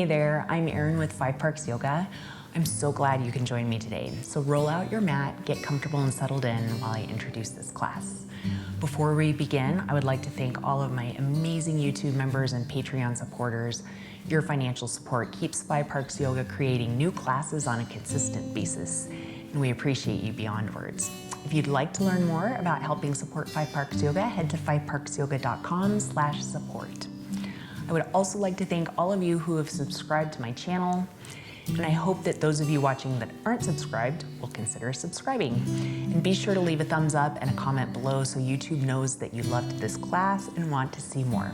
Hey there, I'm Erin with 5 Parks Yoga. I'm so glad you can join me today. So roll out your mat, get comfortable and settled in while I introduce this class. Before we begin, I would like to thank all of my amazing YouTube members and Patreon supporters. Your financial support keeps 5 Parks Yoga creating new classes on a consistent basis, and we appreciate you beyond words. If you'd like to learn more about helping support 5 Parks Yoga, head to 5parksyoga.com/support. I would also like to thank all of you who have subscribed to my channel, and I hope that those of you watching that aren't subscribed will consider subscribing. And be sure to leave a thumbs up and a comment below so YouTube knows that you loved this class and want to see more.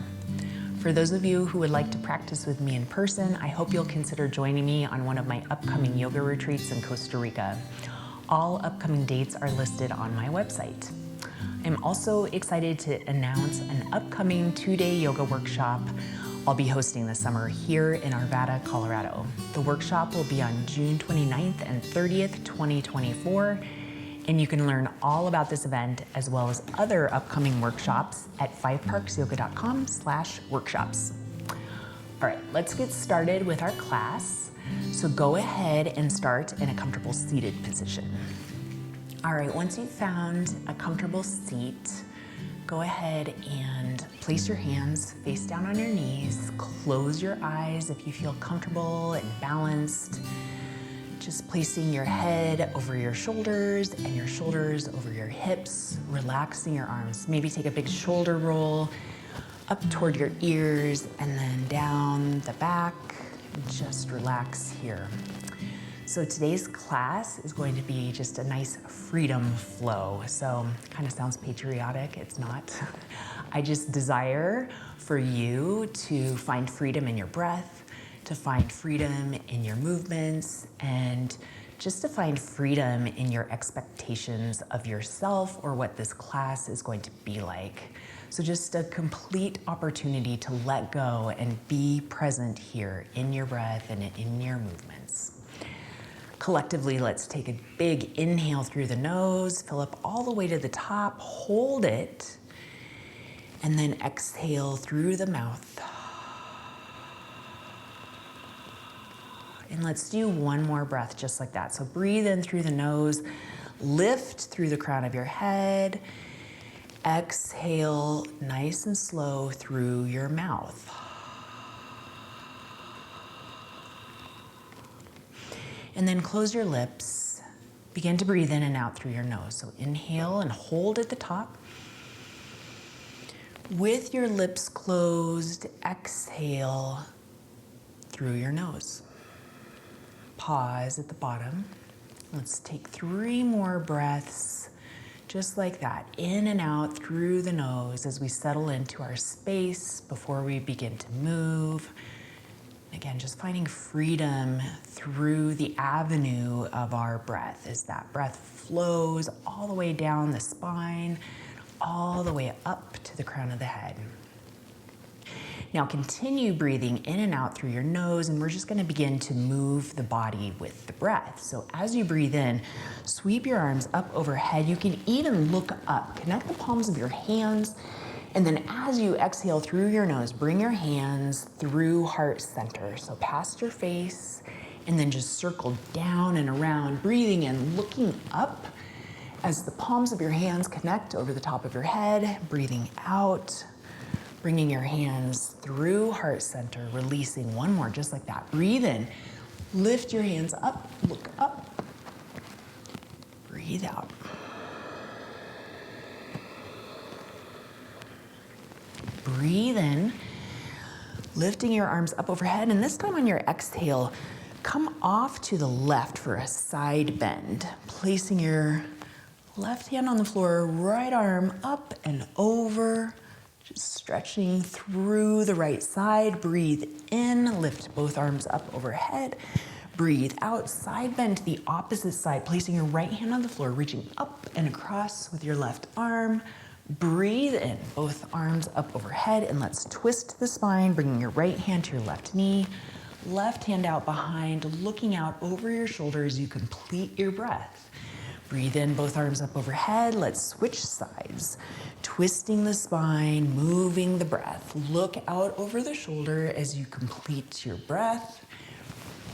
For those of you who would like to practice with me in person, I hope you'll consider joining me on one of my upcoming yoga retreats in Costa Rica. All upcoming dates are listed on my website. I'm also excited to announce an upcoming 2-day yoga workshop I'll be hosting this summer here in Arvada, Colorado. The workshop will be on June 29th and 30th, 2024, and you can learn all about this event as well as other upcoming workshops at 5parksyoga.com/workshops. All right, let's get started with our class. So go ahead and start in a comfortable seated position. All right, once you've found a comfortable seat, go ahead and place your hands face down on your knees. Close your eyes if you feel comfortable and balanced. Just placing your head over your shoulders and your shoulders over your hips, relaxing your arms. Maybe take a big shoulder roll up toward your ears and then down the back. Just relax here. So today's class is going to be just a nice freedom flow. So kind of sounds patriotic, it's not. I just desire for you to find freedom in your breath, to find freedom in your movements, and just to find freedom in your expectations of yourself or what this class is going to be like. So just a complete opportunity to let go and be present here in your breath and in your movements. Collectively, let's take a big inhale through the nose, fill up all the way to the top, hold it, and then exhale through the mouth. And let's do one more breath just like that. So breathe in through the nose, lift through the crown of your head, exhale nice and slow through your mouth. And then close your lips. Begin to breathe in and out through your nose. So inhale and hold at the top. With your lips closed, exhale through your nose. Pause at the bottom. Let's take 3 more breaths, just like that, in and out through the nose as we settle into our space before we begin to move. Again, just finding freedom through the avenue of our breath as that breath flows all the way down the spine, all the way up to the crown of the head. Now continue breathing in and out through your nose, and we're just going to begin to move the body with the breath. So as you breathe in, sweep your arms up overhead. You can even look up. Connect the palms of your hands. And then as you exhale through your nose, bring your hands through heart center. So past your face, and then just circle down and around, breathing in, looking up as the palms of your hands connect over the top of your head, breathing out, bringing your hands through heart center, releasing one more, just like that. Breathe in, lift your hands up, look up, breathe out. Breathe in, lifting your arms up overhead, and this time on your exhale, come off to the left for a side bend, placing your left hand on the floor, right arm up and over, just stretching through the right side. Breathe in, lift both arms up overhead. Breathe out, side bend to the opposite side, placing your right hand on the floor, reaching up and across with your left arm. Breathe in, both arms up overhead, and let's twist the spine, bringing your right hand to your left knee, left hand out behind, looking out over your shoulders. You complete your breath. Breathe in, both arms up overhead. Let's switch sides. Twisting the spine, moving the breath. Look out over the shoulder as you complete your breath.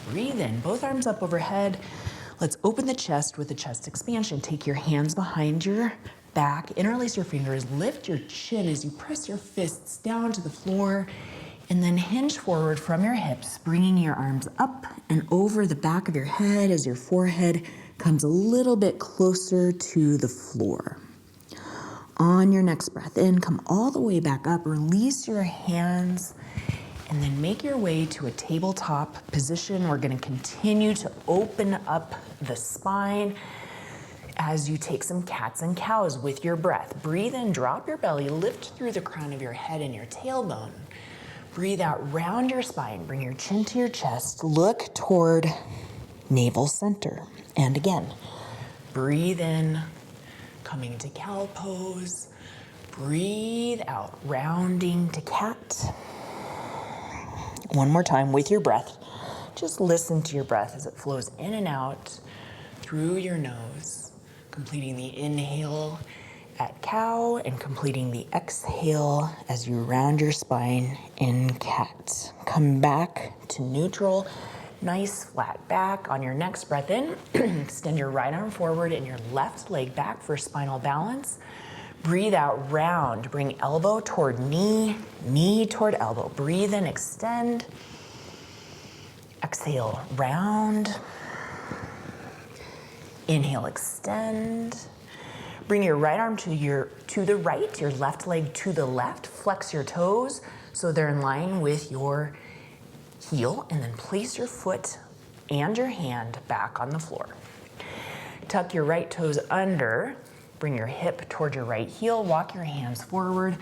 Breathe in, both arms up overhead. Let's open the chest with a chest expansion. Take your hands behind your back, interlace your fingers, lift your chin as you press your fists down to the floor, and then hinge forward from your hips, bringing your arms up and over the back of your head as your forehead comes a little bit closer to the floor. On your next breath in, come all the way back up, release your hands, and then make your way to a tabletop position. We're gonna continue to open up the spine as you take some cats and cows with your breath. Breathe in, drop your belly, lift through the crown of your head and your tailbone. Breathe out, round your spine, bring your chin to your chest, look toward navel center. And again, breathe in, coming to cow pose. Breathe out, rounding to cat. One more time with your breath. Just listen to your breath as it flows in and out through your nose, completing the inhale at cow and completing the exhale as you round your spine in cat. Come back to neutral, nice flat back. On your next breath in, extend your right arm forward and your left leg back for spinal balance. Breathe out, round, bring elbow toward knee, knee toward elbow. Breathe in, extend. Exhale, round. Inhale, extend. Bring your right arm to the right, your left leg to the left. Flex your toes so they're in line with your heel, and then place your foot and your hand back on the floor. Tuck your right toes under. Bring your hip toward your right heel. Walk your hands forward.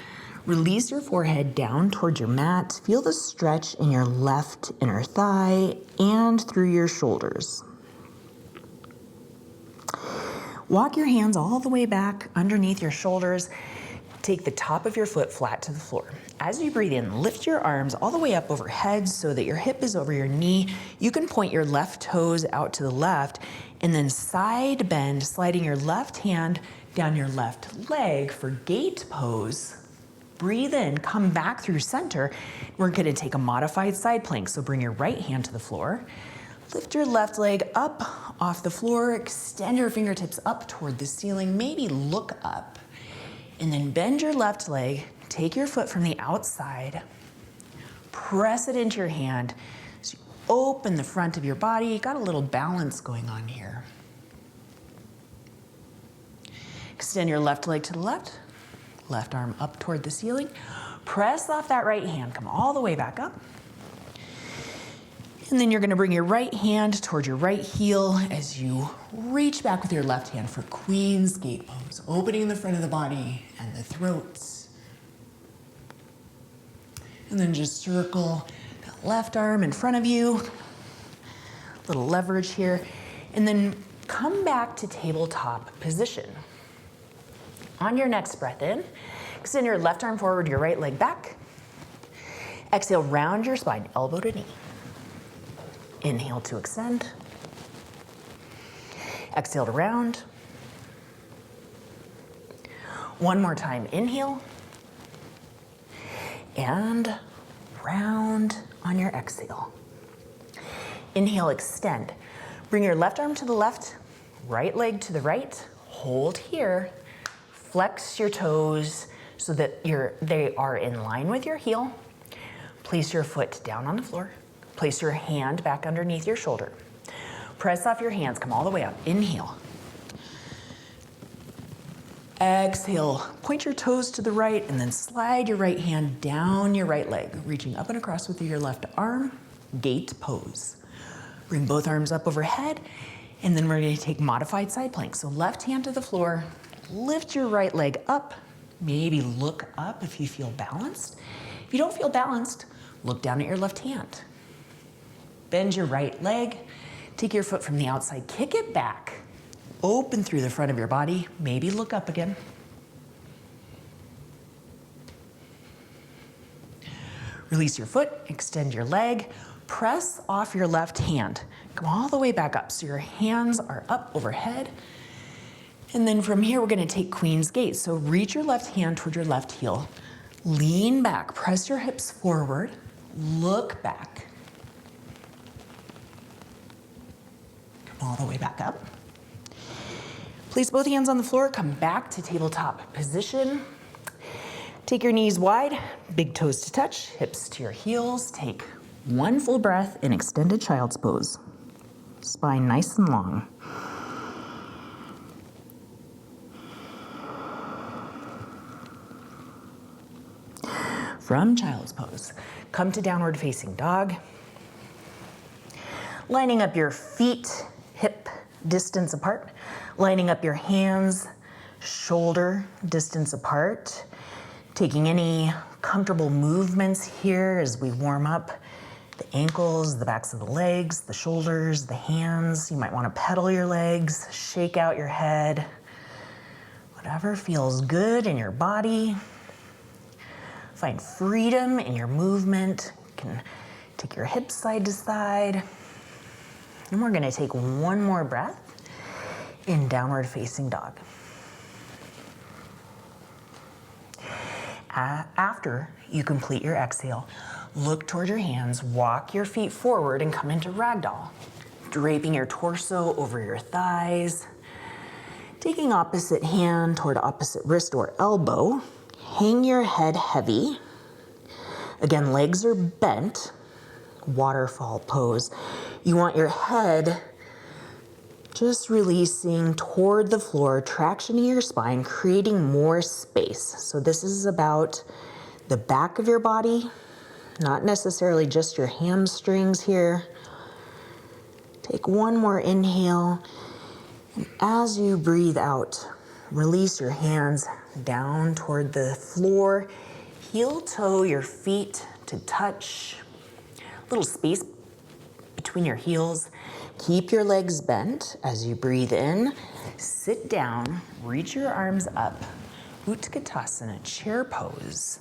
Release your forehead down towards your mat. Feel the stretch in your left inner thigh and through your shoulders. Walk your hands all the way back underneath your shoulders. Take the top of your foot flat to the floor. As you breathe in, lift your arms all the way up overhead so that your hip is over your knee. You can point your left toes out to the left and then side bend, sliding your left hand down your left leg for gate pose. Breathe in, come back through center. We're gonna take a modified side plank. So bring your right hand to the floor. Lift your left leg up off the floor, extend your fingertips up toward the ceiling, maybe look up, and then bend your left leg, take your foot from the outside, press it into your hand, so you open the front of your body. You got a little balance going on here. Extend your left leg to the left, left arm up toward the ceiling, press off that right hand, come all the way back up. And then you're gonna bring your right hand toward your right heel as you reach back with your left hand for Queen's Gate pose, opening the front of the body and the throat. And then just circle that left arm in front of you, little leverage here, and then come back to tabletop position. On your next breath in, extend your left arm forward, your right leg back. Exhale, round your spine, elbow to knee. Inhale to extend. Exhale to round. One more time, inhale. And round on your exhale. Inhale, extend. Bring your left arm to the left, right leg to the right. Hold here. Flex your toes so that they are in line with your heel. Place your foot down on the floor. Place your hand back underneath your shoulder. Press off your hands, come all the way up. Inhale. Exhale, point your toes to the right and then slide your right hand down your right leg, reaching up and across with your left arm, gate pose. Bring both arms up overhead, and then we're gonna take modified side plank. So left hand to the floor, lift your right leg up, maybe look up if you feel balanced. If you don't feel balanced, look down at your left hand. Bend your right leg, take your foot from the outside, kick it back, open through the front of your body, maybe look up again. Release your foot, extend your leg, press off your left hand. Come all the way back up so your hands are up overhead. And then from here, we're gonna take Queen's Gate. So reach your left hand toward your left heel. Lean back, press your hips forward, look back. Come all the way back up. Place both hands on the floor, come back to tabletop position. Take your knees wide, big toes to touch, hips to your heels. Take one full breath in extended child's pose. Spine nice and long. From child's pose, come to downward facing dog. Lining up your feet, hip distance apart. Lining up your hands, shoulder distance apart. Taking any comfortable movements here as we warm up the ankles, the backs of the legs, the shoulders, the hands. You might want to pedal your legs, shake out your head. Whatever feels good in your body. Find freedom in your movement. You can take your hips side to side. And we're gonna take one more breath in downward facing dog. After you complete your exhale, look toward your hands, walk your feet forward and come into ragdoll. Draping your torso over your thighs. Taking opposite hand toward opposite wrist or elbow. Hang your head heavy. Again, legs are bent. Waterfall pose. You want your head just releasing toward the floor, traction in your spine, creating more space. So this is about the back of your body, not necessarily just your hamstrings here. Take one more inhale. And as you breathe out, release your hands down toward the floor. Heel toe your feet to touch. Little space between your heels. Keep your legs bent as you breathe in. Sit down, reach your arms up. Utkatasana, chair pose.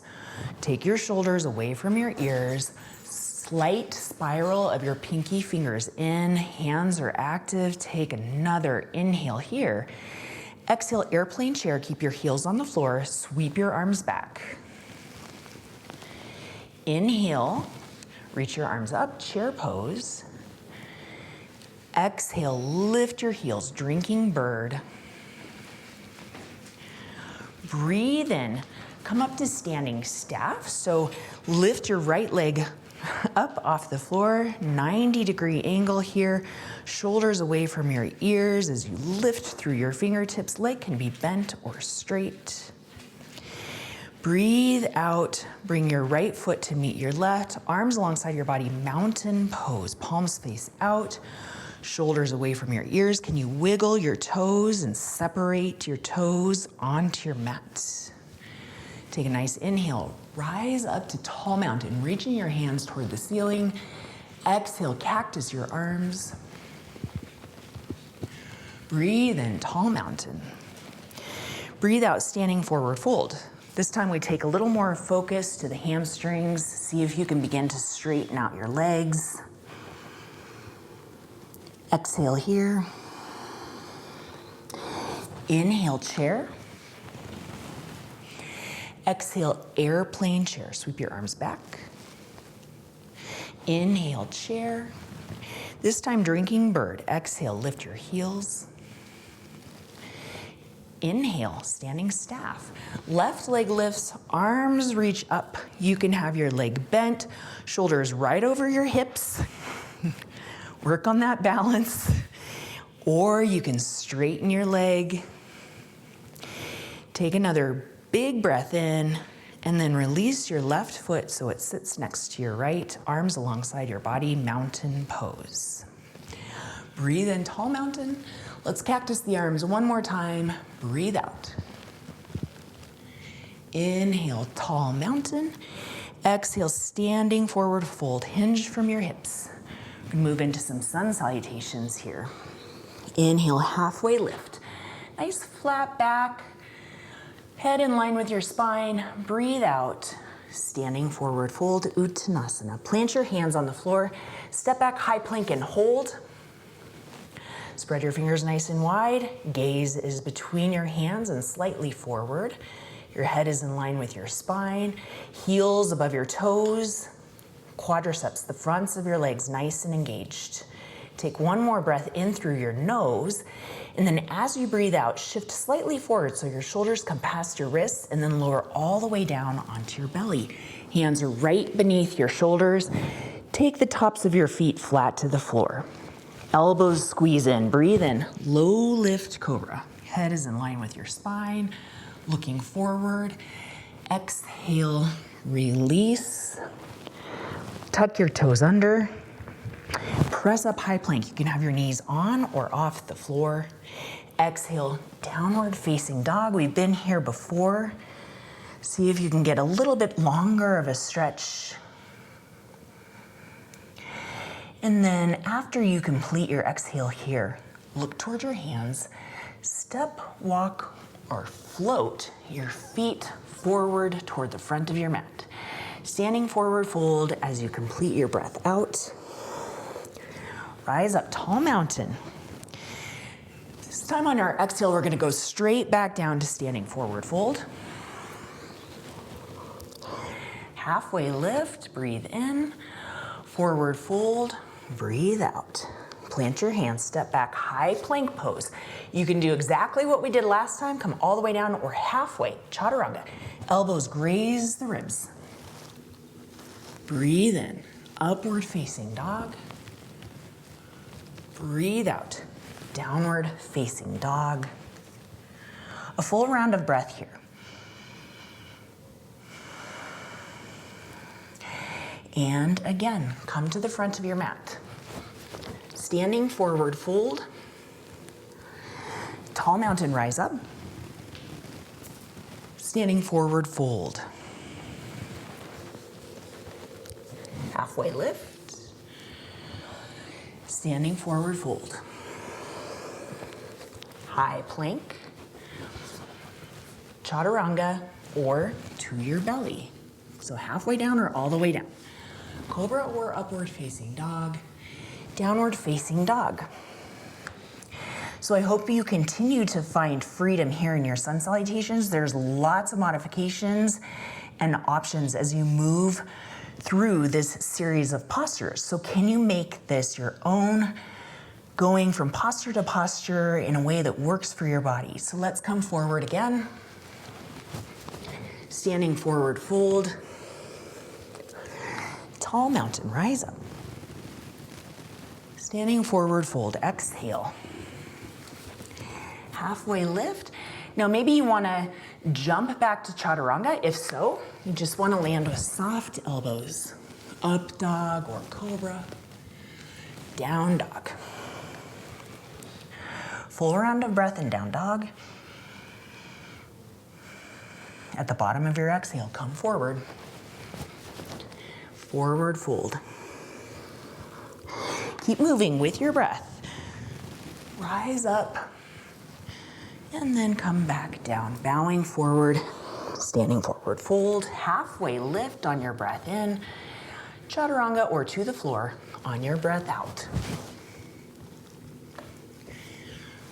Take your shoulders away from your ears. Slight spiral of your pinky fingers in. Hands are active. Take another inhale here. Exhale, airplane chair. Keep your heels on the floor. Sweep your arms back. Inhale, reach your arms up, chair pose. Exhale, lift your heels, drinking bird. Breathe in, come up to standing staff. So lift your right leg up off the floor, 90-degree angle here. Shoulders away from your ears as you lift through your fingertips. Leg can be bent or straight. Breathe out, bring your right foot to meet your left, arms alongside your body, mountain pose, palms face out, shoulders away from your ears. Can you wiggle your toes and separate your toes onto your mat? Take a nice inhale, rise up to tall mountain, reaching your hands toward the ceiling. Exhale, cactus your arms. Breathe in, tall mountain. Breathe out, standing forward fold. This time we take a little more focus to the hamstrings. See if you can begin to straighten out your legs. Exhale here. Inhale, chair. Exhale, airplane chair. Sweep your arms back. Inhale, chair. This time, drinking bird. Exhale, lift your heels. Inhale, standing staff. Left leg lifts, arms reach up. You can have your leg bent, shoulders right over your hips. Work on that balance. Or you can straighten your leg. Take another big breath in, and then release your left foot so it sits next to your right, arms alongside your body, mountain pose. Breathe in, tall mountain. Let's cactus the arms one more time. Breathe out. Inhale, tall mountain. Exhale, standing forward fold. Hinge from your hips. We can move into some sun salutations here. Inhale, halfway lift. Nice flat back. Head in line with your spine. Breathe out. Standing forward fold, Uttanasana. Plant your hands on the floor. Step back, high plank and hold. Spread your fingers nice and wide. Gaze is between your hands and slightly forward. Your head is in line with your spine. Heels above your toes. Quadriceps, the fronts of your legs, nice and engaged. Take one more breath in through your nose, and then as you breathe out, shift slightly forward so your shoulders come past your wrists, and then lower all the way down onto your belly. Hands are right beneath your shoulders. Take the tops of your feet flat to the floor. Elbows squeeze in, breathe in, low lift cobra. Head is in line with your spine, looking forward. Exhale, release. Tuck your toes under. Press up high plank. You can have your knees on or off the floor. Exhale, downward facing dog. We've been here before. See if you can get a little bit longer of a stretch. And then after you complete your exhale here, look towards your hands, step, walk, or float your feet forward toward the front of your mat. Standing forward fold as you complete your breath out. Rise up, tall mountain. This time on our exhale, we're gonna go straight back down to standing forward fold. Halfway lift, breathe in. Forward fold, breathe out. Plant your hands, step back, high plank pose. You can do exactly what we did last time, come all the way down or halfway, chaturanga. Elbows graze the ribs. Breathe in, upward facing dog. Breathe out, downward facing dog. A full round of breath here. And again, come to the front of your mat. Standing forward fold. Tall mountain, rise up. Standing forward fold. Halfway lift. Standing forward fold. High plank. Chaturanga or to your belly. So halfway down or all the way down. Cobra or upward facing dog. Downward facing dog. So I hope you continue to find freedom here in your sun salutations. There's lots of modifications and options as you move through this series of postures. So can you make this your own, going from posture to posture in a way that works for your body? So let's come forward again. Standing forward fold. Tall mountain, rise up. Standing forward fold, exhale. Halfway lift. Now maybe you wanna jump back to chaturanga. If so, you just wanna land with soft elbows. Up dog or cobra. Down dog. Full round of breath in down dog. At the bottom of your exhale, come forward. Forward fold. Keep moving with your breath. Rise up. And then come back down, bowing forward, standing forward fold. Halfway lift on your breath in. Chaturanga or to the floor on your breath out.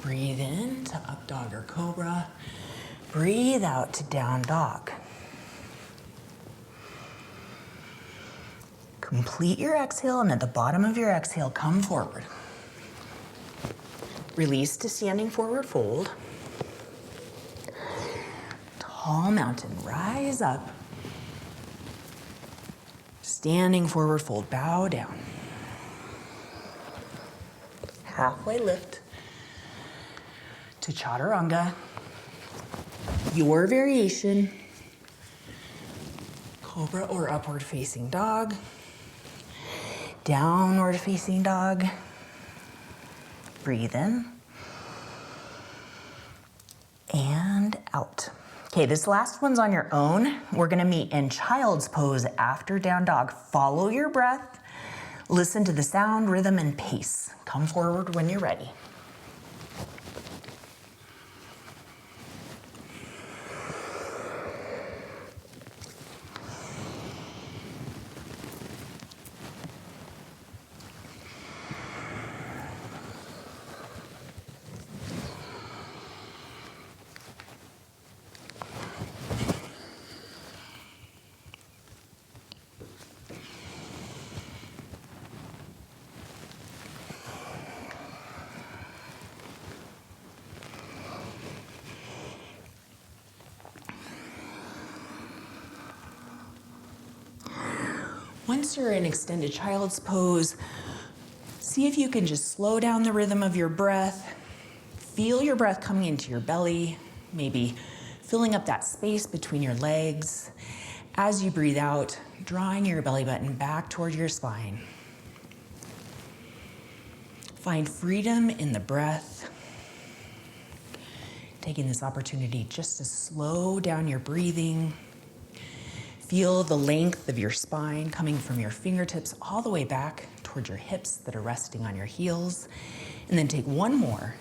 Breathe in to up dog or cobra. Breathe out to down dog. Complete your exhale, and at the bottom of your exhale, come forward. Release to standing forward fold. Tall mountain, rise up. Standing forward fold, bow down. Halfway lift to chaturanga. Your variation. Cobra or upward facing dog. Downward facing dog. Breathe in. And out. Okay, this last one's on your own. We're gonna meet in child's pose after down dog. Follow your breath. Listen to the sound, rhythm, and pace. Come forward when you're ready. once you're in extended child's pose, see if you can just slow down the rhythm of your breath. Feel your breath coming into your belly, maybe filling up that space between your legs. As you breathe out, drawing your belly button back toward your spine. Find freedom in the breath. Taking this opportunity just to slow down your breathing. Feel the length of your spine coming from your fingertips all the way back towards your hips that are resting on your heels. And then take one more.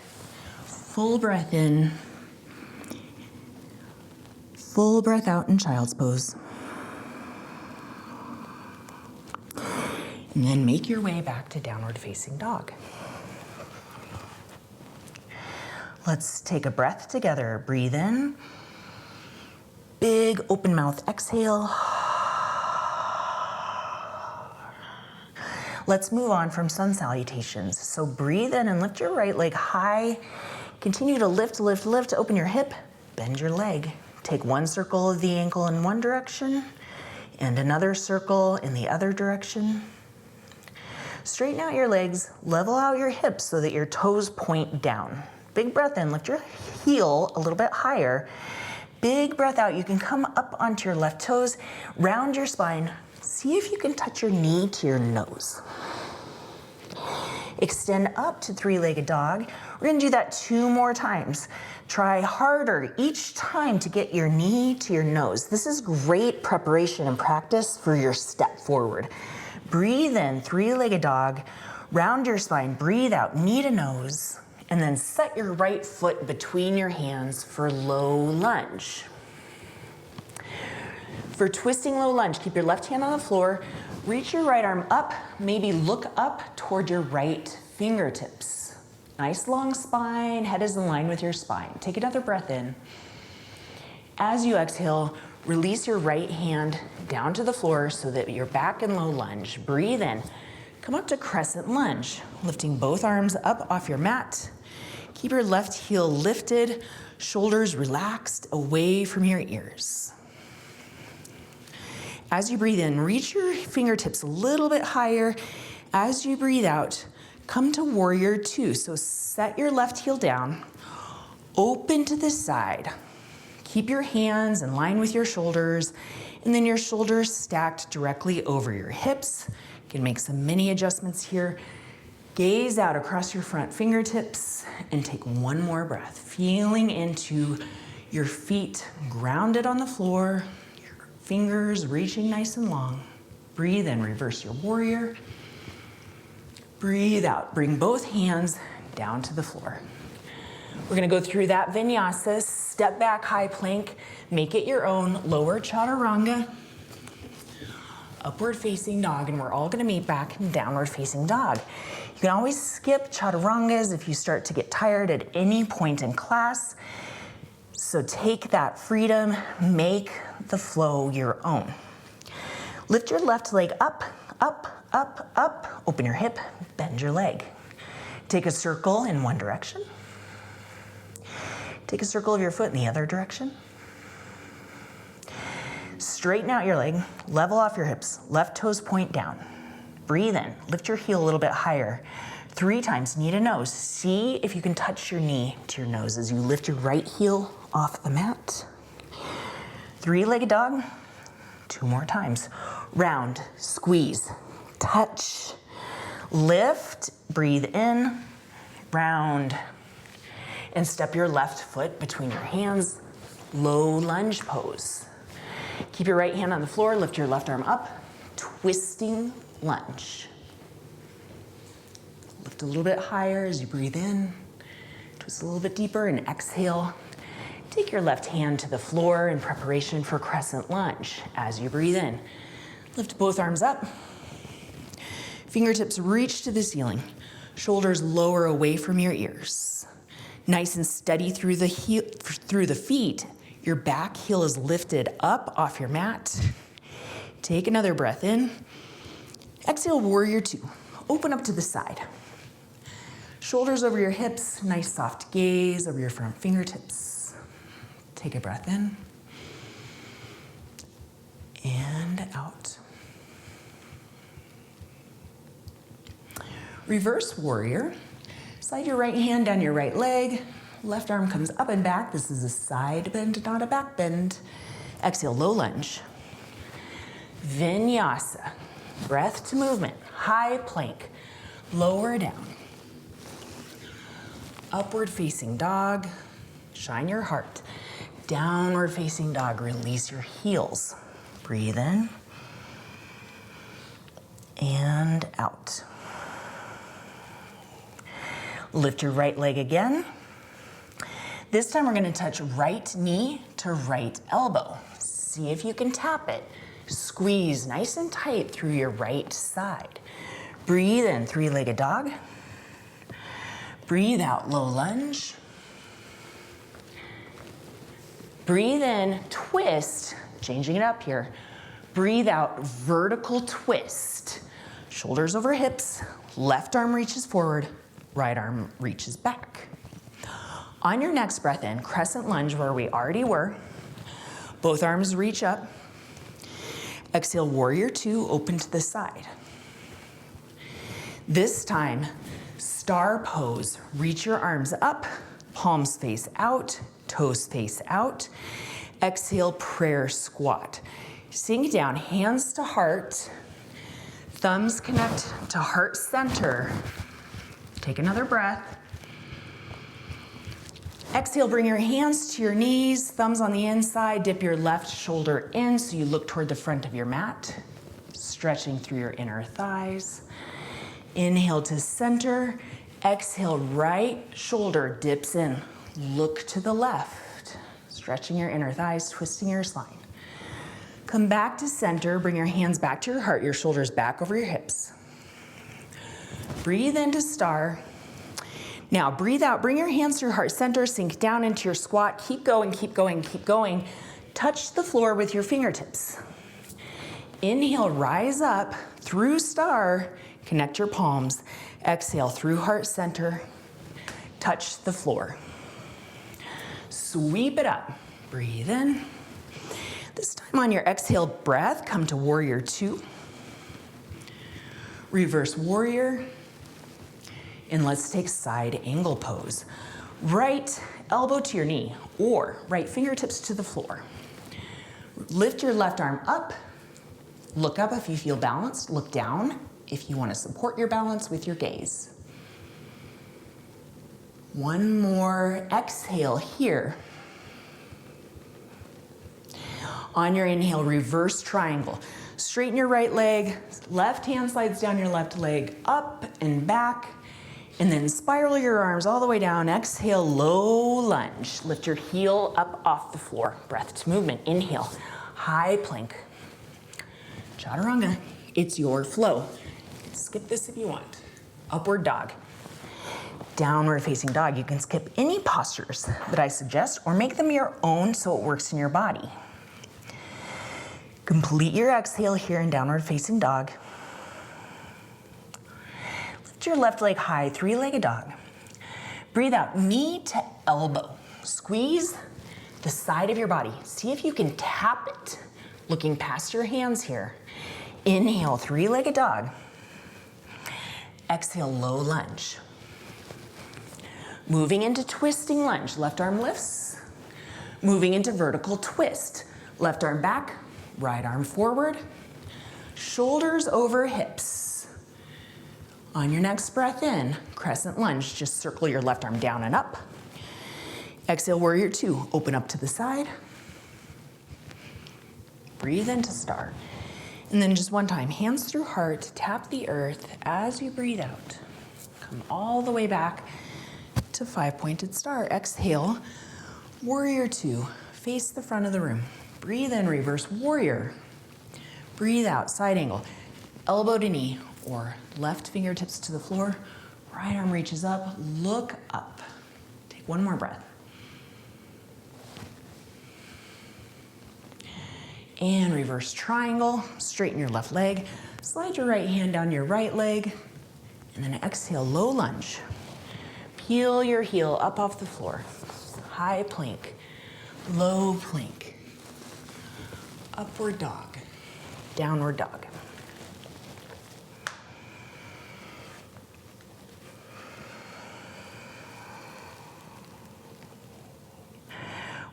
Full breath in. Full breath out in child's pose. And then make your way back to downward facing dog. Let's take a breath together. Breathe in. Big open mouth exhale. Let's move on from sun salutations. So breathe in and lift your right leg high. Continue to lift, lift, lift. Open your hip, bend your leg. Take one circle of the ankle in one direction and another circle in the other direction. Straighten out your legs, level out your hips so that your toes point down. Big breath in, lift your heel a little bit higher. Big breath out, you can come up onto your left toes, round your spine. See if you can touch your knee to your nose. Extend up to three-legged dog. We're gonna do that 2 more times. Try harder each time to get your knee to your nose. This is great preparation and practice for your step forward. Breathe in, three-legged dog, round your spine, breathe out, knee to nose, and then set your right foot between your hands for low lunge. For twisting low lunge, keep your left hand on the floor, reach your right arm up, maybe look up toward your right fingertips. Nice long spine, head is in line with your spine. Take another breath in. As you exhale, release your right hand down to the floor so that you're back in low lunge. Breathe in. Come up to crescent lunge, lifting both arms up off your mat. Keep your left heel lifted, shoulders relaxed away from your ears. As you breathe in, reach your fingertips a little bit higher. As you breathe out, come to warrior 2. So set your left heel down, open to the side. Keep your hands in line with your shoulders, and then your shoulders stacked directly over your hips. You can make some mini adjustments here. Gaze out across your front fingertips and take one more breath, feeling into your feet grounded on the floor, your fingers reaching nice and long. Breathe in, reverse your warrior. Breathe out, bring both hands down to the floor. We're gonna go through that vinyasa, step back high plank, make it your own, lower chaturanga, upward facing dog, and we're all gonna meet back in downward facing dog. You can always skip chaturangas if you start to get tired at any point in class. So take that freedom, make the flow your own. Lift your left leg up, up, up, up. Open your hip, bend your leg. Take a circle in one direction. Take a circle of your foot in the other direction. Straighten out your leg, level off your hips, left toes point down. Breathe in, lift your heel a little bit higher. 3 times, knee to nose. See if you can touch your knee to your nose as you lift your right heel off the mat. 3-legged dog, 2 more times. Round, squeeze, touch, lift, breathe in, round, and step your left foot between your hands, low lunge pose. Keep your right hand on the floor, lift your left arm up, twisting lunge. Lift a little bit higher as you breathe in, twist a little bit deeper and exhale. Take your left hand to the floor in preparation for crescent lunge. As you breathe in, lift both arms up, fingertips reach to the ceiling, shoulders lower away from your ears. Nice and steady through the feet. Your back heel is lifted up off your mat. Take another breath in. Exhale, warrior 2. Open up to the side. Shoulders over your hips, nice soft gaze over your front fingertips. Take a breath in. And out. Reverse warrior. Slide your right hand down your right leg. Left arm comes up and back. This is a side bend, not a back bend. Exhale, low lunge. Vinyasa. Breath to movement. High plank. Lower down. Upward facing dog. Shine your heart. Downward facing dog. Release your heels. Breathe in. And out. Lift your right leg again. This time we're going to touch right knee to right elbow. See if you can tap it. Squeeze nice and tight through your right side. Breathe in, three-legged dog. Breathe out, low lunge. Breathe in, twist, changing it up here. Breathe out, vertical twist. Shoulders over hips, left arm reaches forward, right arm reaches back. On your next breath in, crescent lunge where we already were. Both arms reach up. Exhale, warrior two, open to the side. This time, star pose. Reach your arms up, palms face out, toes face out. Exhale, prayer squat. Sink down, hands to heart. Thumbs connect to heart center. Take another breath. Exhale, bring your hands to your knees, thumbs on the inside, dip your left shoulder in so you look toward the front of your mat, stretching through your inner thighs. Inhale to center, exhale, right shoulder dips in, look to the left, stretching your inner thighs, twisting your spine. Come back to center, bring your hands back to your heart, your shoulders back over your hips. Breathe into star. Now breathe out, bring your hands to your heart center, sink down into your squat. Keep going, keep going, keep going. Touch the floor with your fingertips. Inhale, rise up through star, connect your palms. Exhale through heart center, touch the floor. Sweep it up, breathe in. This time on your exhale breath, come to warrior two. Reverse warrior. And let's take side angle pose. Right elbow to your knee or right fingertips to the floor. Lift your left arm up. Look up if you feel balanced. Look down if you want to support your balance with your gaze. One more exhale here. On your inhale, reverse triangle. Straighten your right leg. Left hand slides down your left leg up and back. And then spiral your arms all the way down. Exhale, low lunge. Lift your heel up off the floor. Breath to movement. Inhale, high plank. Chaturanga, it's your flow. Skip this if you want. Upward dog. Downward facing dog. You can skip any postures that I suggest or make them your own so it works in your body. Complete your exhale here in downward facing dog. Lift your left leg high, three-legged dog. Breathe out, knee to elbow. Squeeze the side of your body. See if you can tap it, looking past your hands here. Inhale, three-legged dog. Exhale, low lunge. Moving into twisting lunge. Left arm lifts. Moving into vertical twist. Left arm back, right arm forward. Shoulders over hips. On your next breath in, crescent lunge. Just circle your left arm down and up. Exhale, warrior two. Open up to the side. Breathe into star. And then just one time, hands through heart, tap the earth as you breathe out. Come all the way back to five-pointed star. Exhale, warrior two. Face the front of the room. Breathe in, reverse warrior. Breathe out, side angle. Elbow to knee or left fingertips to the floor. Right arm reaches up, look up. Take one more breath. And reverse triangle, straighten your left leg. Slide your right hand down your right leg. And then exhale, low lunge. Peel your heel up off the floor. High plank, low plank. Upward dog, downward dog.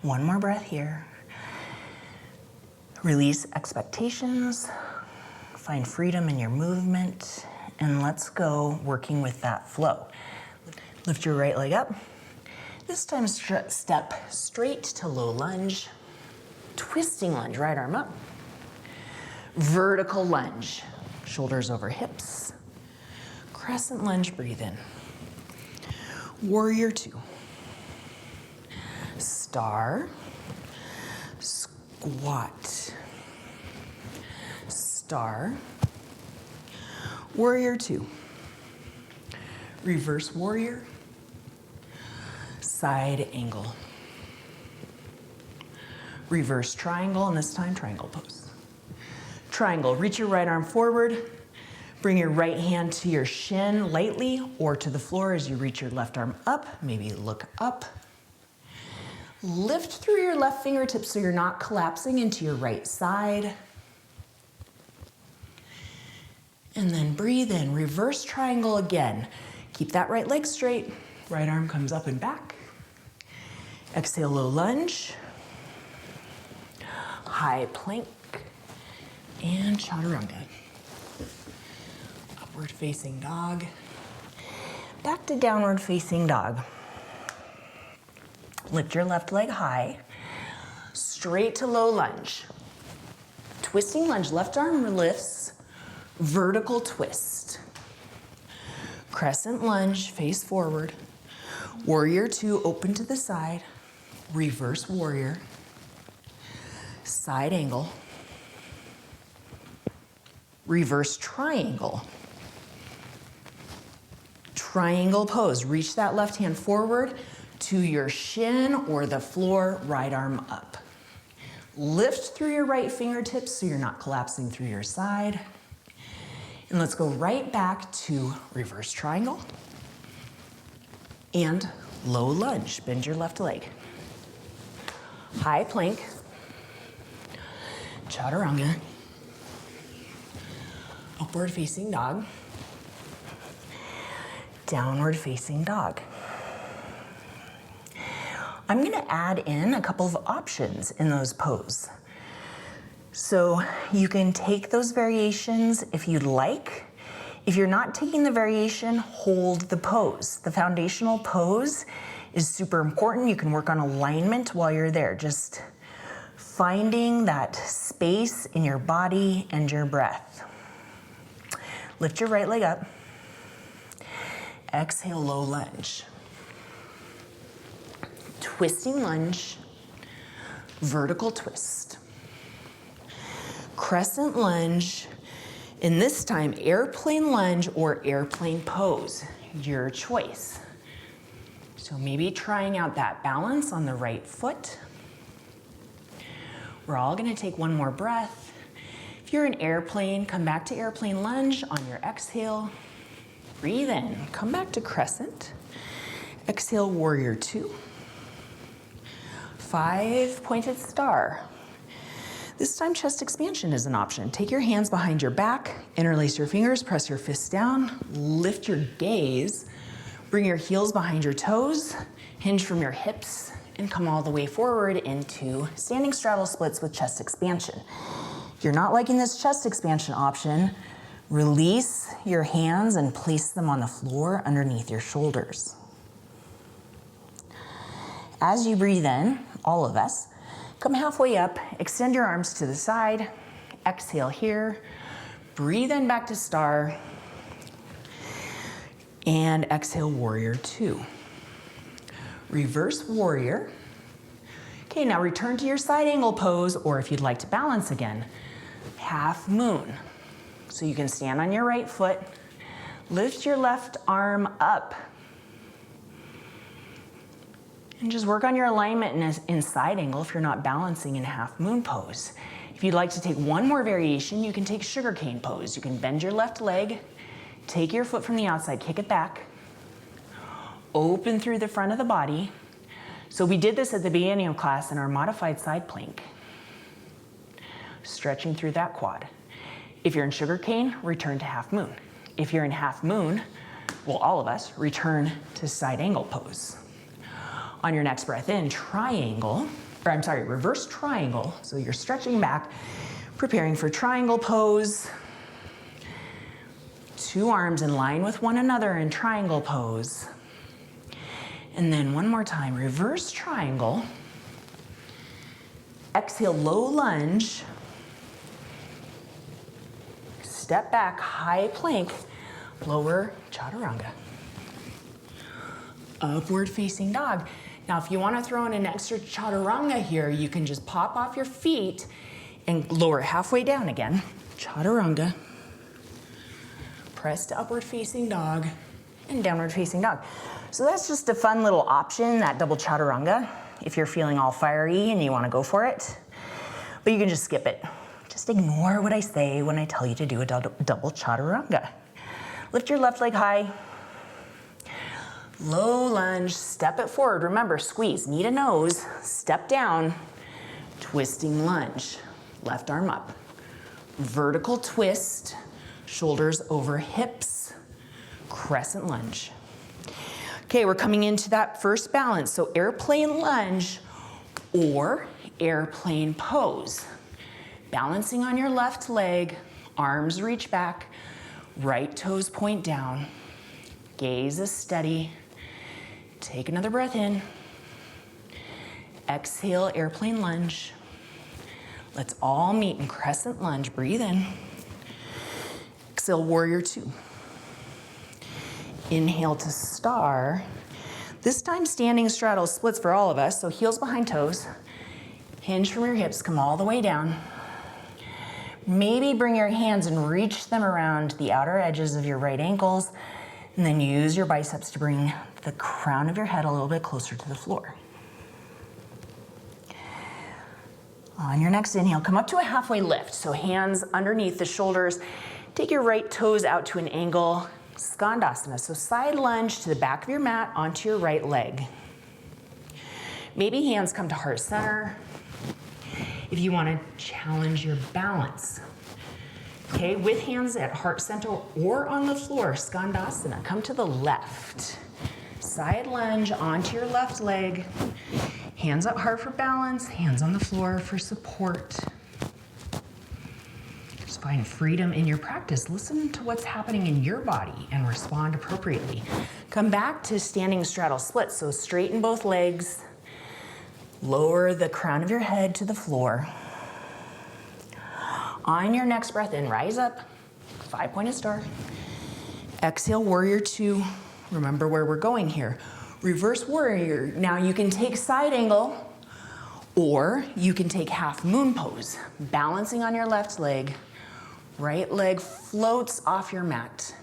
One more breath here. Release expectations, find freedom in your movement, and let's go working with that flow. Lift your right leg up. This time step straight to low lunge. Twisting lunge, right arm up. Vertical lunge, shoulders over hips. Crescent lunge, breathe in. Warrior two. Star, squat, star, warrior two, reverse warrior, side angle, reverse triangle, and this time triangle pose. Triangle, reach your right arm forward, bring your right hand to your shin lightly or to the floor as you reach your left arm up, maybe look up. Lift through your left fingertips so you're not collapsing into your right side. And then breathe in, reverse triangle again. Keep that right leg straight. Right arm comes up and back. Exhale, low lunge. High plank. And chaturanga. Upward facing dog. Back to downward facing dog. Lift your left leg high, straight to low lunge. Twisting lunge, left arm lifts, vertical twist. Crescent lunge, face forward. Warrior two, open to the side. Reverse warrior. Side angle. Reverse triangle. Triangle pose, reach that left hand forward to your shin or the floor, right arm up. Lift through your right fingertips so you're not collapsing through your side. And let's go right back to reverse triangle and low lunge. Bend your left leg. High plank, chaturanga, upward facing dog, downward facing dog. I'm gonna add in a couple of options in those poses. So you can take those variations if you'd like. If you're not taking the variation, hold the pose. The foundational pose is super important. You can work on alignment while you're there. Just finding that space in your body and your breath. Lift your right leg up. Exhale, low lunge. Twisting lunge, vertical twist. Crescent lunge, and this time airplane lunge or airplane pose, your choice. So maybe trying out that balance on the right foot. We're all gonna take one more breath. If you're in airplane, come back to airplane lunge on your exhale. Breathe in, come back to crescent. Exhale, warrior two. 5 pointed star. This time chest expansion is an option. Take your hands behind your back, interlace your fingers, press your fists down, lift your gaze, bring your heels behind your toes, hinge from your hips, and come all the way forward into standing straddle splits with chest expansion. If you're not liking this chest expansion option, release your hands and place them on the floor underneath your shoulders. As you breathe in, all of us, come halfway up, extend your arms to the side, exhale here, breathe in back to star, and exhale, warrior two. Reverse warrior. Okay, now return to your side angle pose, or if you'd like to balance again, half moon. So you can stand on your right foot, lift your left arm up, and just work on your alignment in side angle if you're not balancing in half moon pose. If you'd like to take one more variation, you can take sugarcane pose. You can bend your left leg, take your foot from the outside, kick it back, open through the front of the body. So we did this at the beginning of class in our modified side plank. Stretching through that quad. If you're in sugarcane, return to half moon. If you're in half moon, well, all of us, return to side angle pose. On your next breath in, triangle, or I'm sorry, reverse triangle. So you're stretching back, preparing for triangle pose. Two arms in line with one another in triangle pose. And then one more time, reverse triangle. Exhale, low lunge. Step back, high plank, lower chaturanga. Upward facing dog. Now, if you want to throw in an extra chaturanga here, you can just pop off your feet and lower halfway down again. Chaturanga. Press to upward facing dog and downward facing dog. So that's just a fun little option, that double chaturanga, if you're feeling all fiery and you want to go for it. But you can just skip it. Just ignore what I say when I tell you to do a double chaturanga. Lift your left leg high. Low lunge, step it forward. Remember, squeeze, knee to nose, step down, twisting lunge. Left arm up. Vertical twist, shoulders over hips, crescent lunge. Okay, we're coming into that first balance. So airplane lunge or airplane pose. Balancing on your left leg, arms reach back, right toes point down. Gaze is steady. Take another breath in. Exhale, airplane lunge. Let's all meet in crescent lunge. Breathe in. Exhale, warrior two. Inhale to star. This time standing straddle splits for all of us, so heels behind toes. Hinge from your hips, come all the way down. Maybe bring your hands and reach them around the outer edges of your right ankles, and then use your biceps to bring the crown of your head a little bit closer to the floor. On your next inhale, come up to a halfway lift. So hands underneath the shoulders. Take your right toes out to an angle, Skandasana. So side lunge to the back of your mat onto your right leg. Maybe hands come to heart center. If you want to challenge your balance. Okay, with hands at heart center or on the floor, Skandasana. Come to the left. Side lunge onto your left leg. Hands up hard for balance, hands on the floor for support. Just find freedom in your practice. Listen to what's happening in your body and respond appropriately. Come back to standing straddle split. So straighten both legs. Lower the crown of your head to the floor. On your next breath in, rise up, 5-pointed star. Exhale, warrior two. Remember where we're going here. Reverse warrior. Now you can take side angle or you can take half moon pose. Balancing on your left leg. Right leg floats off your mat.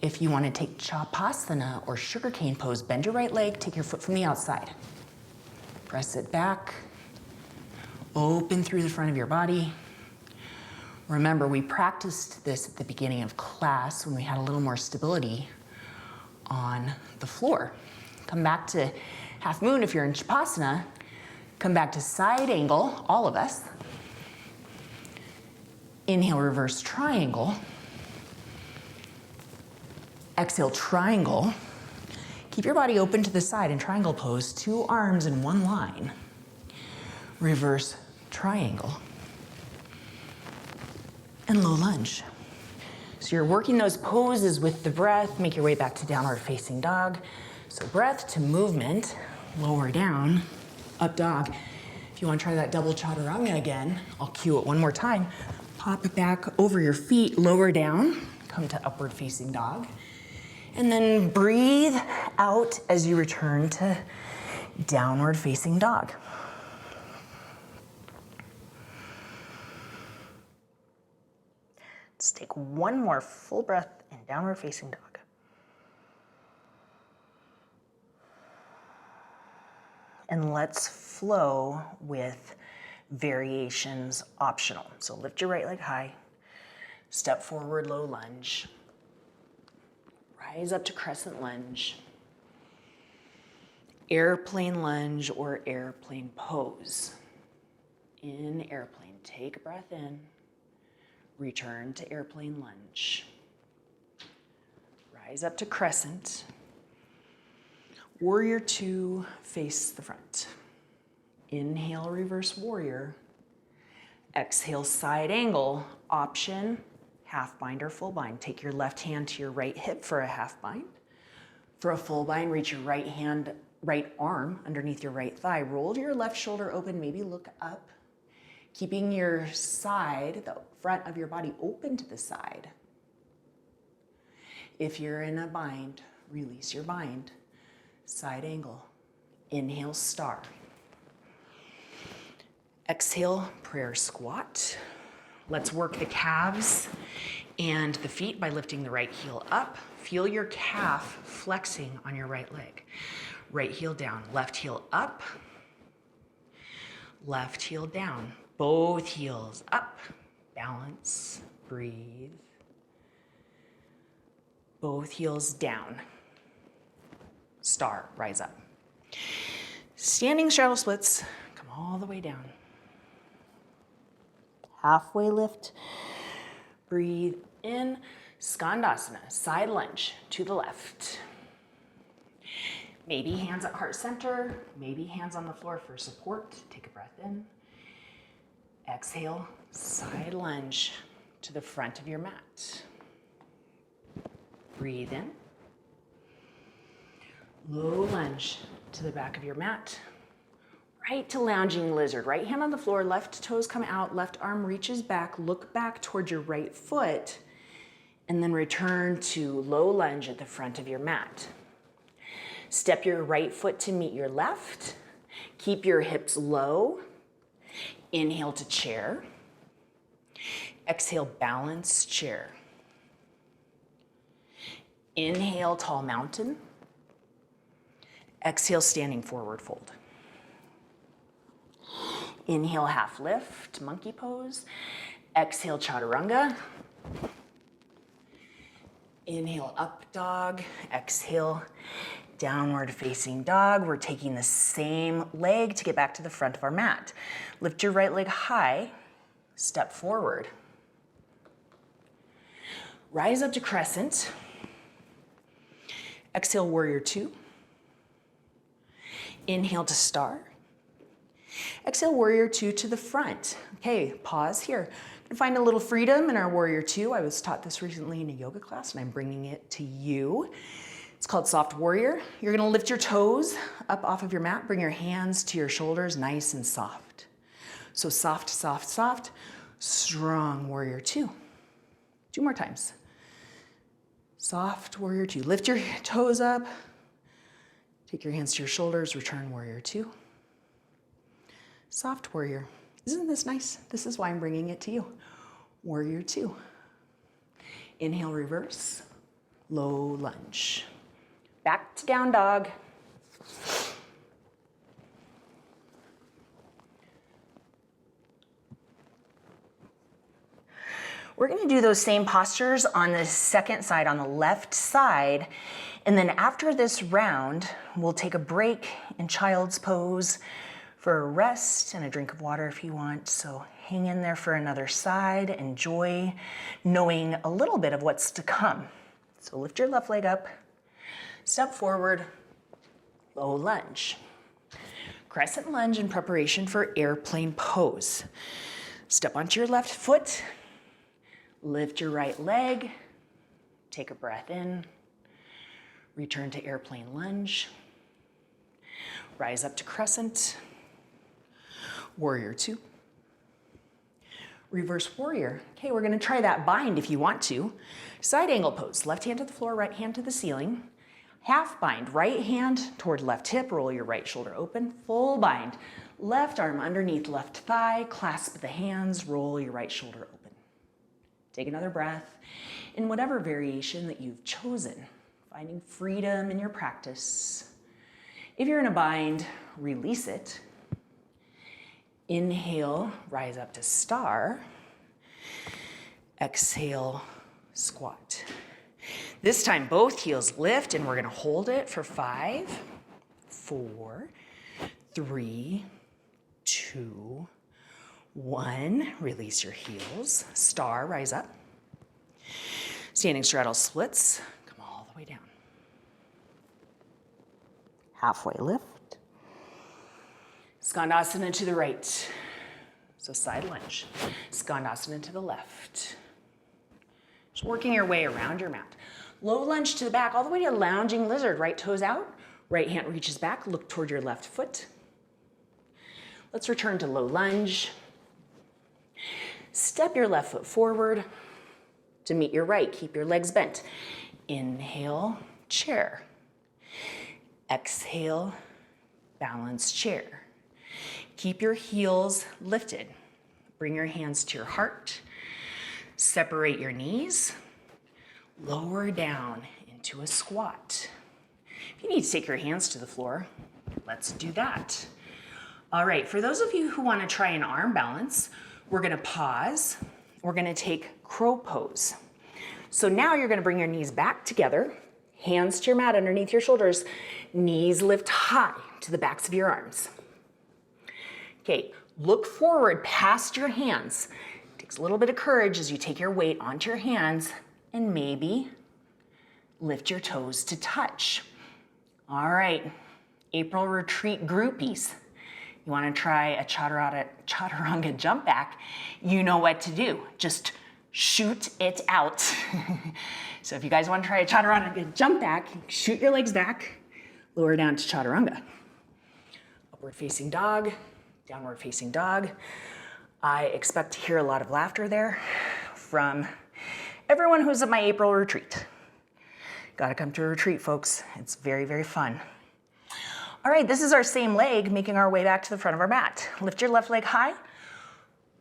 If you want to take Shavasana or sugarcane pose, bend your right leg, take your foot from the outside. Press it back. Open through the front of your body. Remember, we practiced this at the beginning of class when we had a little more stability on the floor. Come back to half moon if you're in Shavasana. Come back to side angle, all of us. Inhale, reverse triangle. Exhale, triangle. Keep your body open to the side in triangle pose, 2 arms in one line. Reverse triangle. And low lunge. So you're working those poses with the breath. Make your way back to downward facing dog. So breath to movement, lower down, up dog. If you want to try that double chaturanga again, I'll cue it one more time. Pop it back over your feet, lower down, come to upward facing dog. And then breathe out as you return to downward facing dog. Let's take one more full breath in downward facing dog. And let's flow with variations optional. So lift your right leg high, step forward, low lunge. Rise up to crescent lunge, airplane lunge or airplane pose. In airplane, take a breath in, return to airplane lunge. Rise up to crescent. Warrior two, face the front. Inhale, reverse warrior. Exhale, side angle. Option, half bind or full bind. Take your left hand to your right hip for a half bind. For a full bind, reach your right arm underneath your right thigh. Roll your left shoulder open, maybe look up. Keeping your side, the front of your body open to the side. If you're in a bind, release your bind. Side angle. Inhale, star. Exhale, prayer squat. Let's work the calves and the feet by lifting the right heel up. Feel your calf flexing on your right leg. Right heel down, left heel up. Left heel down. Both heels up. Balance, breathe. Both heels down. Star, rise up. Standing straddle splits, come all the way down. Halfway lift, breathe in. Skandasana, side lunge to the left. Maybe hands at heart center, maybe hands on the floor for support. Take a breath in. Exhale, side lunge to the front of your mat. Breathe in. Low lunge to the back of your mat. Right to lounging lizard. Right hand on the floor, left toes come out, left arm reaches back, look back towards your right foot, and then return to low lunge at the front of your mat. Step your right foot to meet your left. Keep your hips low. Inhale to chair. Exhale, balance chair. Inhale, tall mountain. Exhale, standing forward fold. Inhale, half lift, monkey pose. Exhale, chaturanga. Inhale, up dog. Exhale, downward facing dog. We're taking the same leg to get back to the front of our mat. Lift your right leg high, step forward. Rise up to crescent. Exhale, warrior two. Inhale to star. Exhale, warrior two to the front. Okay, pause here. Find a little freedom in our warrior two. I was taught this recently in a yoga class and I'm bringing it to you. It's called soft warrior. You're gonna lift your toes up off of your mat, bring your hands to your shoulders, nice and soft. So soft, soft, soft, strong warrior two. 2 more times. Soft warrior two. Lift your toes up, take your hands to your shoulders, return warrior two. Soft warrior. Isn't this nice? This is why I'm bringing it to you. Warrior two. Inhale, reverse, low lunge. Back to down dog. We're gonna do those same postures on the second side, on the left side. And then after this round, we'll take a break in child's pose for a rest and a drink of water if you want. So hang in there for another side. Enjoy knowing a little bit of what's to come. So lift your left leg up, step forward, low lunge. Crescent lunge in preparation for airplane pose. Step onto your left foot, lift your right leg, take a breath in, return to airplane lunge, rise up to crescent, warrior two, reverse warrior. Okay, we're gonna try that bind if you want to. Side angle pose, left hand to the floor, right hand to the ceiling. Half bind, right hand toward left hip, roll your right shoulder open. Full bind, left arm underneath left thigh, clasp the hands, roll your right shoulder open. Take another breath in whatever variation that you've chosen, finding freedom in your practice. If you're in a bind, release it. Inhale, rise up to star. Exhale, squat. This time, both heels lift, and we're gonna hold it for 5, 4, 3, 2, 1. Release your heels. Star, rise up. Standing straddle splits. Come all the way down. Halfway lift. Skandasana to the right. So side lunge. Skandasana to the left. Just working your way around your mat. Low lunge to the back, all the way to lounging lizard. Right toes out, right hand reaches back, look toward your left foot. Let's return to low lunge. Step your left foot forward to meet your right. Keep your legs bent. Inhale, chair. Exhale, balance chair. Keep your heels lifted. Bring your hands to your heart. Separate your knees. Lower down into a squat. If you need to take your hands to the floor, let's do that. All right, for those of you who want to try an arm balance, we're going to pause. We're going to take crow pose. So now you're going to bring your knees back together, hands to your mat underneath your shoulders, knees lift high to the backs of your arms. Okay, look forward past your hands. It takes a little bit of courage as you take your weight onto your hands and maybe lift your toes to touch. All right, April retreat groupies. You want to try a chaturanga jump back, you know what to do. Just shoot it out. So if you guys want to try a chaturanga jump back, shoot your legs back, lower down to chaturanga. Upward facing dog, downward facing dog. I expect to hear a lot of laughter there from everyone who's at my April retreat. Gotta come to a retreat, folks. It's very, very fun. All right, this is our same leg, making our way back to the front of our mat. Lift your left leg high,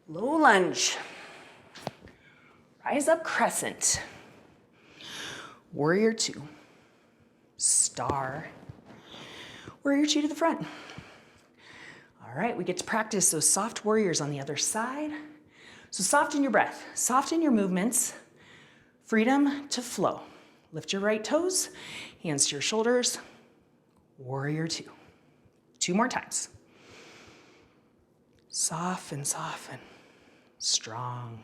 low lunge. Rise up crescent. Warrior two. Star. Warrior two to the front. All right, we get to practice those soft warriors on the other side. So soften your breath, soften your movements, freedom to flow. Lift your right toes, hands to your shoulders, warrior two. 2 more times. Soften, soften, strong.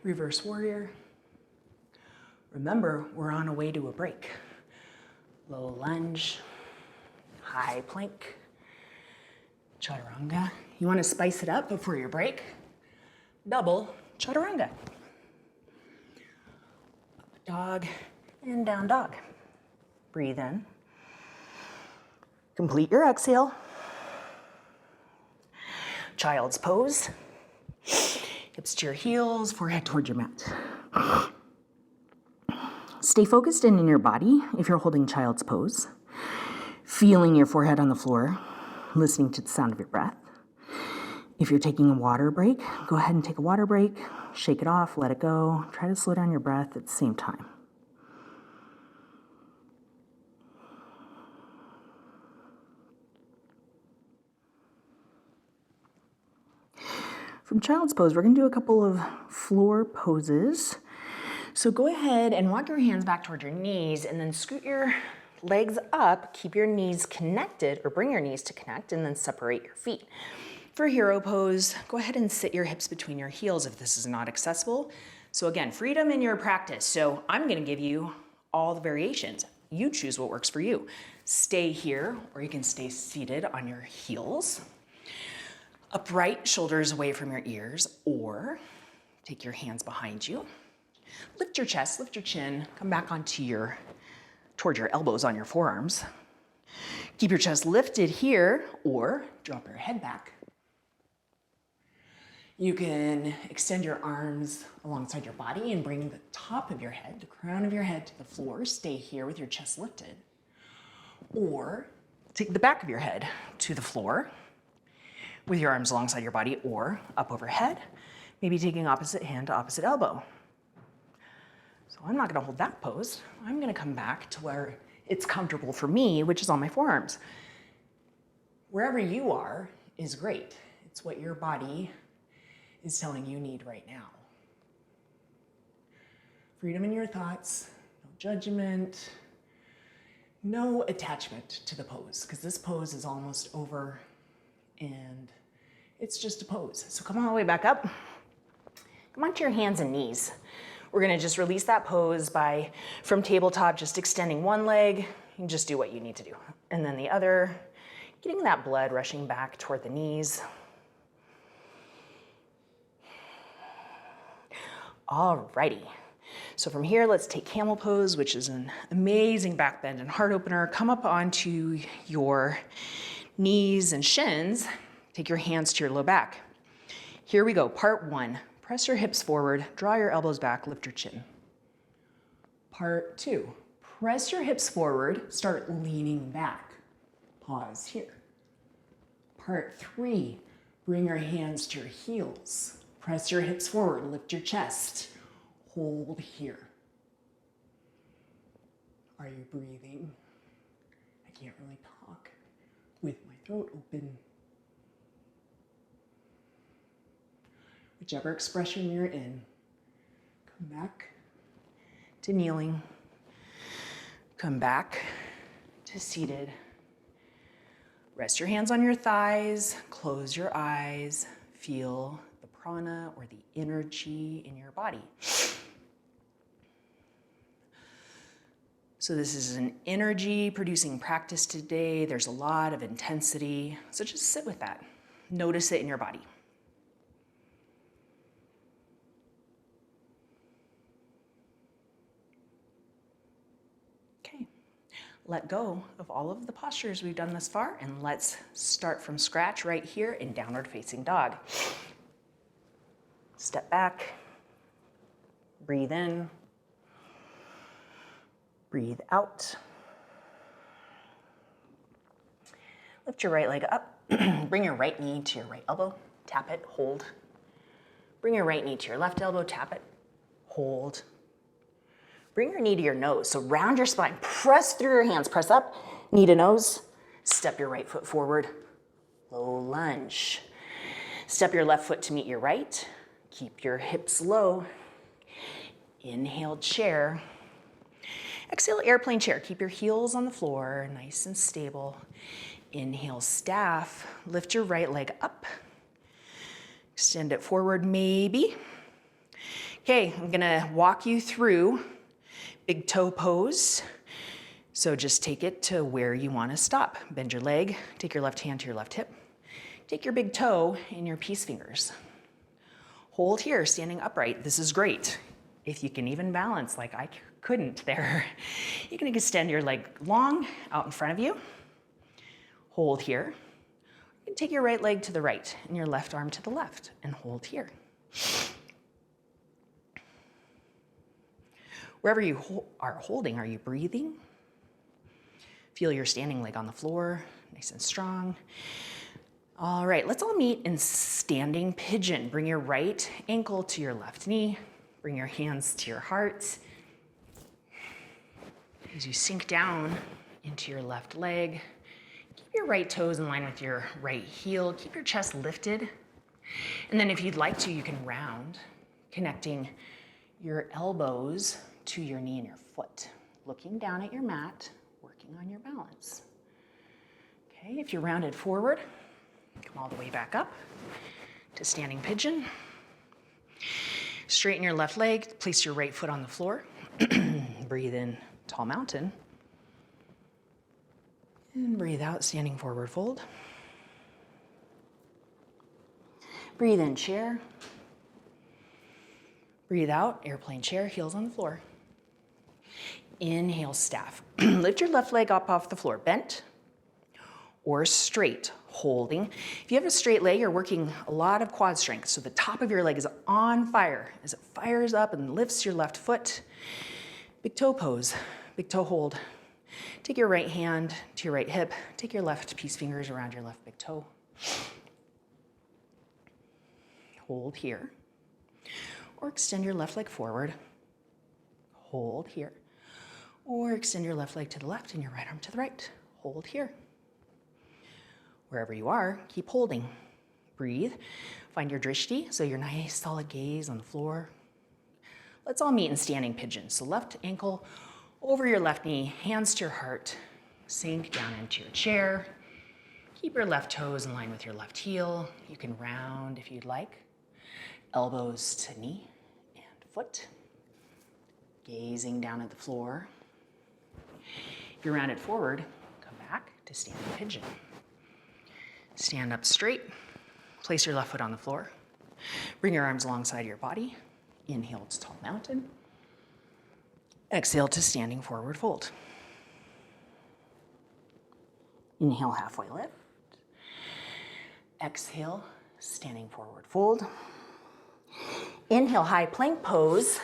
Reverse warrior. Remember, we're on our way to a break. Low lunge, high plank, chaturanga. You want to spice it up before your break? Double chaturanga. Up dog and down dog. Breathe in. Complete your exhale. Child's pose. Hips to your heels, forehead toward your mat. Stay focused in your body if you're holding child's pose. Feeling your forehead on the floor, listening to the sound of your breath. If you're taking a water break, go ahead and take a water break. Shake it off, let it go. Try to slow down your breath at the same time. From child's pose, we're going to do a couple of floor poses. So go ahead and walk your hands back toward your knees and then scoot your legs up. Keep your knees connected, or bring your knees to connect, and then separate your feet. For hero pose, go ahead and sit your hips between your heels if this is not accessible. So again, freedom in your practice. So I'm going to give you all the variations. You choose what works for you. Stay here, or you can stay seated on your heels. Upright, shoulders away from your ears, or take your hands behind you. Lift your chest, lift your chin, come back toward your elbows on your forearms. Keep your chest lifted here, or drop your head back. You can extend your arms alongside your body and bring the top of your head, the crown of your head to the floor. Stay here with your chest lifted. Or take the back of your head to the floor with your arms alongside your body, or up overhead, maybe taking opposite hand to opposite elbow. So I'm not going to hold that pose. I'm going to come back to where it's comfortable for me, which is on my forearms. Wherever you are is great. It's what your body is telling you need right now. Freedom in your thoughts, no judgment, no attachment to the pose, because this pose is almost over and it's just a pose. So come all the way back up. Come onto your hands and knees. We're gonna just release that pose by, from tabletop, just extending one leg. You just do what you need to do. And then the other, getting that blood rushing back toward the knees. Alrighty. So from here, let's take camel pose, which is an amazing back bend and heart opener. Come up onto your knees and shins. Take your hands to your low back. Here we go, part one. Press your hips forward, draw your elbows back, lift your chin. Part two, press your hips forward, start leaning back. Pause here. Part three, bring your hands to your heels. Press your hips forward, lift your chest. Hold here. Are you breathing? I can't really talk with my throat open. Whichever expression you're in, come back to kneeling. Come back to seated. Rest your hands on your thighs, close your eyes, feel the prana or the energy in your body. So this is an energy producing practice today. There's a lot of intensity. So just sit with that. Notice it in your body. Okay, let go of all of the postures we've done thus far, and let's start from scratch right here in downward facing dog. Step back, breathe in. Breathe out. Lift your right leg up. Bring your right knee to your right elbow. Tap it, hold. Bring your right knee to your left elbow. Tap it, hold. Bring your knee to your nose. So round your spine. Press through your hands. Press up, knee to nose. Step your right foot forward. Low lunge. Step your left foot to meet your right. Keep your hips low. Inhale, chair. Exhale, airplane chair. Keep your heels on the floor, nice and stable. Inhale, staff. Lift your right leg up. Extend it forward, maybe. Okay, I'm gonna walk you through big toe pose. So just take it to where you wanna stop. Bend your leg, take your left hand to your left hip. Take your big toe in your peace fingers. Hold here, standing upright. This is great. If you can even balance like I couldn't there. You can extend your leg long out in front of you. Hold here. You can take your right leg to the right and your left arm to the left and hold here. Wherever you are holding, are you breathing? Feel your standing leg on the floor, nice and strong. All right, let's all meet in standing pigeon. Bring your right ankle to your left knee. Bring your hands to your heart. As you sink down into your left leg, keep your right toes in line with your right heel. Keep your chest lifted. And then if you'd like to, you can round, connecting your elbows to your knee and your foot. Looking down at your mat, working on your balance. Okay, if you're rounded forward, come all the way back up to standing pigeon. Straighten your left leg, place your right foot on the floor. Breathe in, tall mountain. And breathe out, standing forward fold. Breathe in, chair. Breathe out, airplane chair, heels on the floor. Inhale, staff. Lift your left leg up off the floor, bent or straight, holding. If you have a straight leg, you're working a lot of quad strength. So the top of your leg is on fire as it fires up and lifts your left foot. Big toe pose, big toe hold. Take your right hand to your right hip. Take your left peace fingers around your left big toe. Hold here. Or extend your left leg forward. Hold here. Or extend your left leg to the left and your right arm to the right. Hold here. Wherever you are, keep holding. Breathe. Find your drishti, so your nice solid gaze on the floor. Let's all meet in standing pigeon. So left ankle over your left knee, hands to your heart. Sink down into your chair. Keep your left toes in line with your left heel. You can round if you'd like. Elbows to knee and foot. gazing down at the floor. If you're rounded forward, come back to standing pigeon. Stand up straight, place your left foot on the floor. Bring your arms alongside your body. Inhale to tall mountain. Exhale to standing forward fold. Inhale, halfway lift. Exhale, standing forward fold. Inhale, high plank pose.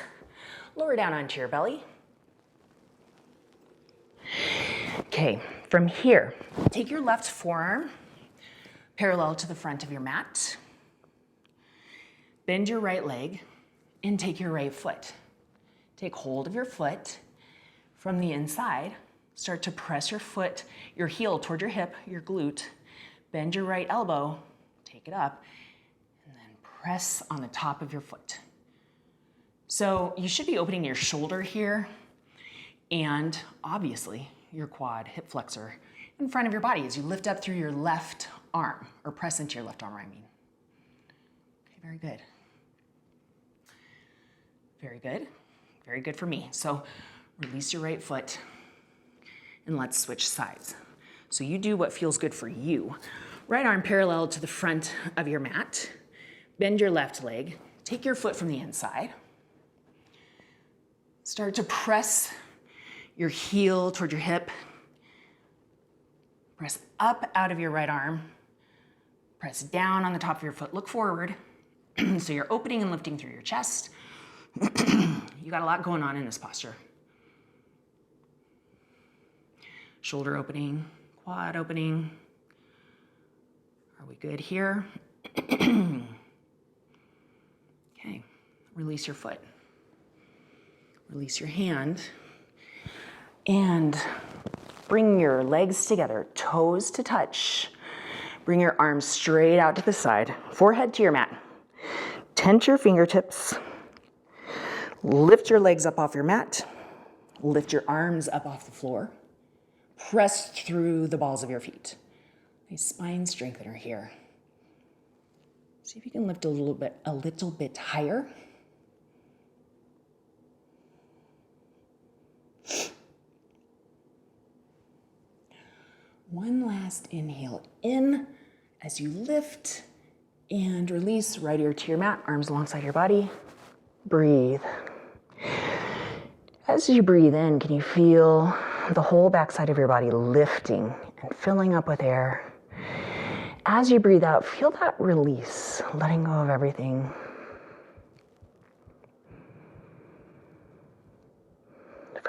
Lower down onto your belly. Okay, from here, take your left forearm parallel to the front of your mat. Bend your right leg and take your right foot. Take hold of your foot from the inside. Start to press your foot, your heel toward your hip, your glute. Bend your right elbow, take it up, and then press on the top of your foot. So you should be opening your shoulder here and obviously your quad, hip flexor in front of your body as you lift up through your left arm, or press into your left arm, I mean. Okay, very good. Very good. Very good for me. So release your right foot and let's switch sides. So you do what feels good for you. Right arm parallel to the front of your mat. Bend your left leg. Take your foot from the inside. Start to press your heel toward your hip. Press up out of your right arm. Press down on the top of your foot. Look forward. So you're opening and lifting through your chest. You got a lot going on in this posture. Shoulder opening, quad opening. Are we good here? Okay, release your foot. Release your hand. And bring your legs together, toes to touch. Bring your arms straight out to the side, forehead to your mat. Tense your fingertips. Lift your legs up off your mat. Lift your arms up off the floor. Press through the balls of your feet. A spine strengthener here. See if you can lift a little bit higher. One last inhale in as you lift and release. Right ear to your mat, arms alongside your body. Breathe. As you breathe in, can you feel the whole backside of your body lifting and filling up with air? As you breathe out, feel that release, letting go of everything.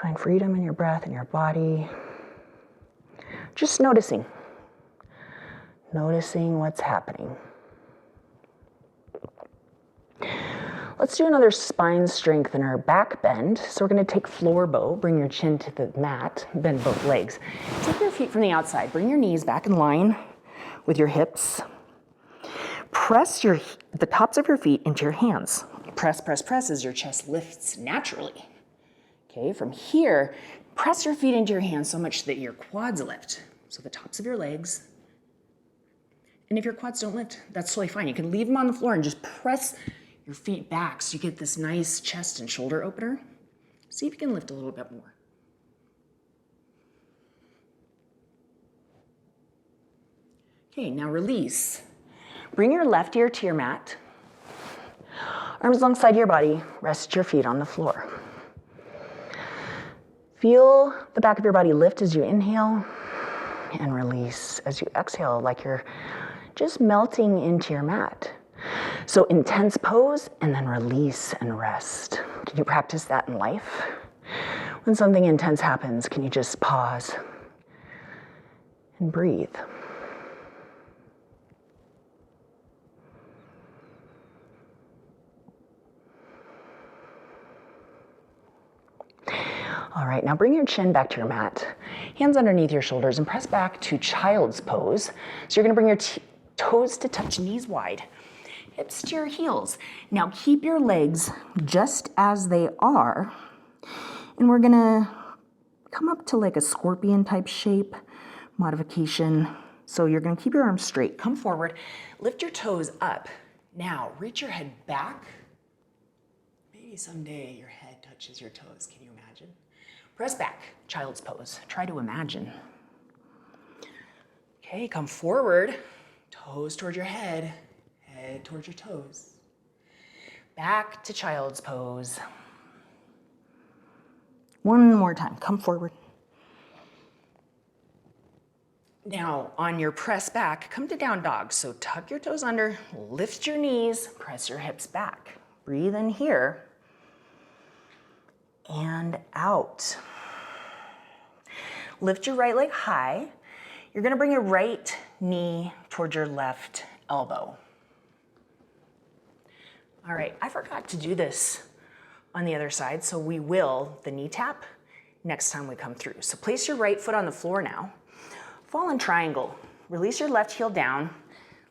Find freedom in your breath and your body. Just noticing what's happening. Let's do another spine strengthener, back bend. So we're gonna take floor bow, bring your chin to the mat, bend both legs. Take your feet from the outside, bring your knees back in line with your hips. Press the tops of your feet into your hands. Press, press, press as your chest lifts naturally. Okay, from here, press your feet into your hands so much that your quads lift. So the tops of your legs. And if your quads don't lift, that's totally fine. You can leave them on the floor and just press your feet back so you get this nice chest and shoulder opener. See if you can lift a little bit more. Okay, now release. Bring your left ear to your mat. Arms alongside your body, rest your feet on the floor. Feel the back of your body lift as you inhale and release as you exhale, like you're just melting into your mat. So intense pose and then release and rest. Can you practice that in life? When something intense happens, can you just pause and breathe? All right, now bring your chin back to your mat. Hands underneath your shoulders and press back to child's pose. So you're gonna bring your toes to touch, knees wide, hips to your heels. Now keep your legs just as they are. And we're gonna come up to like a scorpion type shape, modification. So you're gonna keep your arms straight, come forward, lift your toes up. Now reach your head back. Maybe someday your head head touches your toes. Can you imagine? Press back, child's pose. Try to imagine. Okay, come forward, toes towards your head, head towards your toes. Back to child's pose. One more time, come forward. Now, on your press back, come to down dog. So tuck your toes under, lift your knees, press your hips back. Breathe in here and out. Lift your right leg high. You're gonna bring your right knee towards your left elbow. All right, I forgot to do this on the other side, so we will, the knee tap, next time we come through. So place your right foot on the floor now. Fallen triangle. Release your left heel down.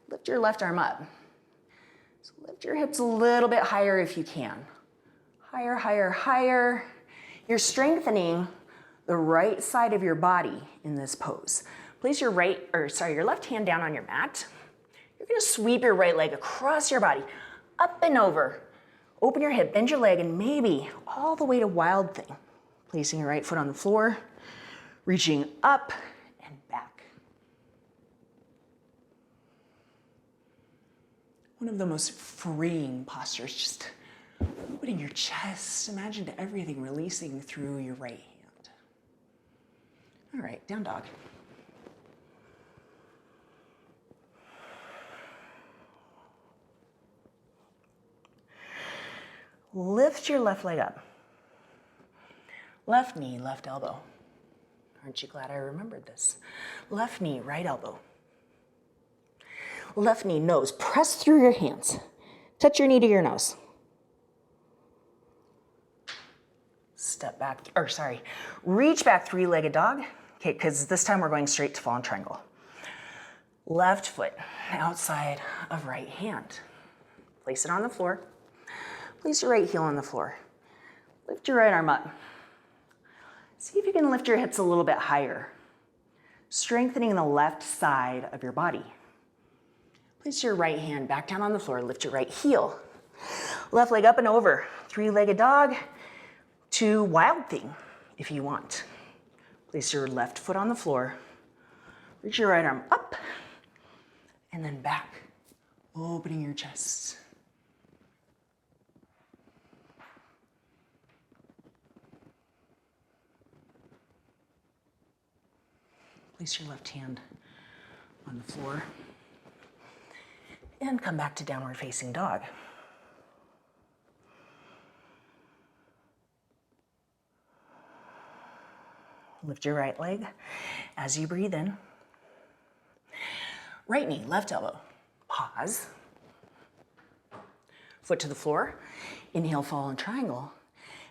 Lift your left arm up. So lift your hips a little bit higher if you can. Higher, higher, higher. You're strengthening the right side of your body in this pose. Place your your left hand down on your mat. You're gonna sweep your right leg across your body, up and over. Open your hip, bend your leg, and maybe all the way to wild thing. Placing your right foot on the floor, reaching up and back. One of the most freeing postures, just opening your chest. Imagine everything releasing through your right hand. All right, down dog. Lift your left leg up. Left knee, left elbow. Aren't you glad I remembered this? Left knee, right elbow. Left knee, nose. Press through your hands. Touch your knee to your nose. Step back, reach back, three-legged dog. Okay, because this time we're going straight to fallen triangle. Left foot outside of right hand. Place it on the floor. Place your right heel on the floor. Lift your right arm up. See if you can lift your hips a little bit higher, strengthening the left side of your body. Place your right hand back down on the floor, lift your right heel. Left leg up and over, three-legged dog to wild thing if you want. Place your left foot on the floor, reach your right arm up, and then back, opening your chest. Place your left hand on the floor and come back to downward facing dog. Lift your right leg as you breathe in. Right knee, left elbow. Pause. Foot to the floor. Inhale, fallen triangle.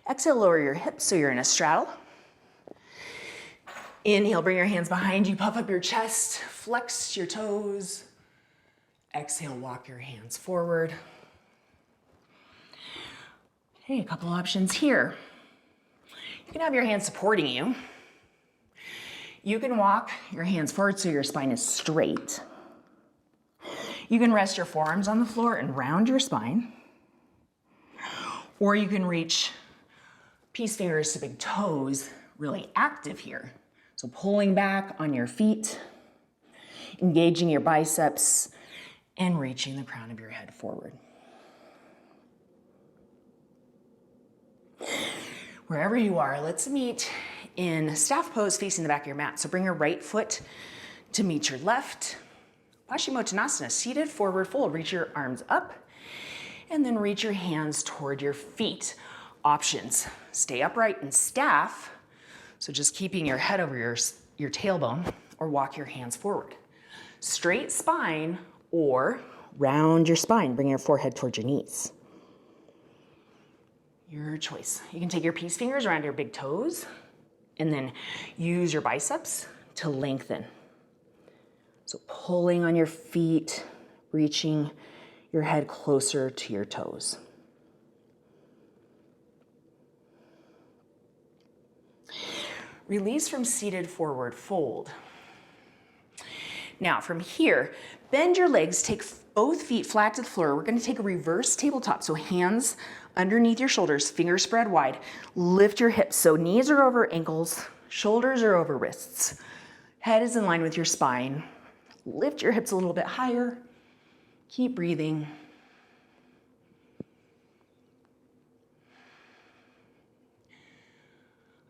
Exhale, lower your hips so you're in a straddle. Inhale, bring your hands behind you, puff up your chest, flex your toes. Exhale, walk your hands forward. Okay, a couple options here. You can have your hands supporting you. You can walk your hands forward so your spine is straight. You can rest your forearms on the floor and round your spine. Or you can reach peace fingers to big toes, really active here. So pulling back on your feet, engaging your biceps, and reaching the crown of your head forward. Wherever you are, let's meet in staff pose facing the back of your mat. So bring your right foot to meet your left. Paschimottanasana, seated forward fold. Reach your arms up and then reach your hands toward your feet. Options, stay upright in staff. So just keeping your head over your tailbone, or walk your hands forward. Straight spine or round your spine. Bring your forehead towards your knees. Your choice. You can take your peace fingers around your big toes and then use your biceps to lengthen. So pulling on your feet, reaching your head closer to your toes. Release from seated forward fold. Now from here, bend your legs, take both feet flat to the floor. We're gonna take a reverse tabletop. So hands Underneath your shoulders, fingers spread wide. Lift your hips. So knees are over ankles, shoulders are over wrists. Head is in line with your spine. Lift your hips a little bit higher. Keep breathing.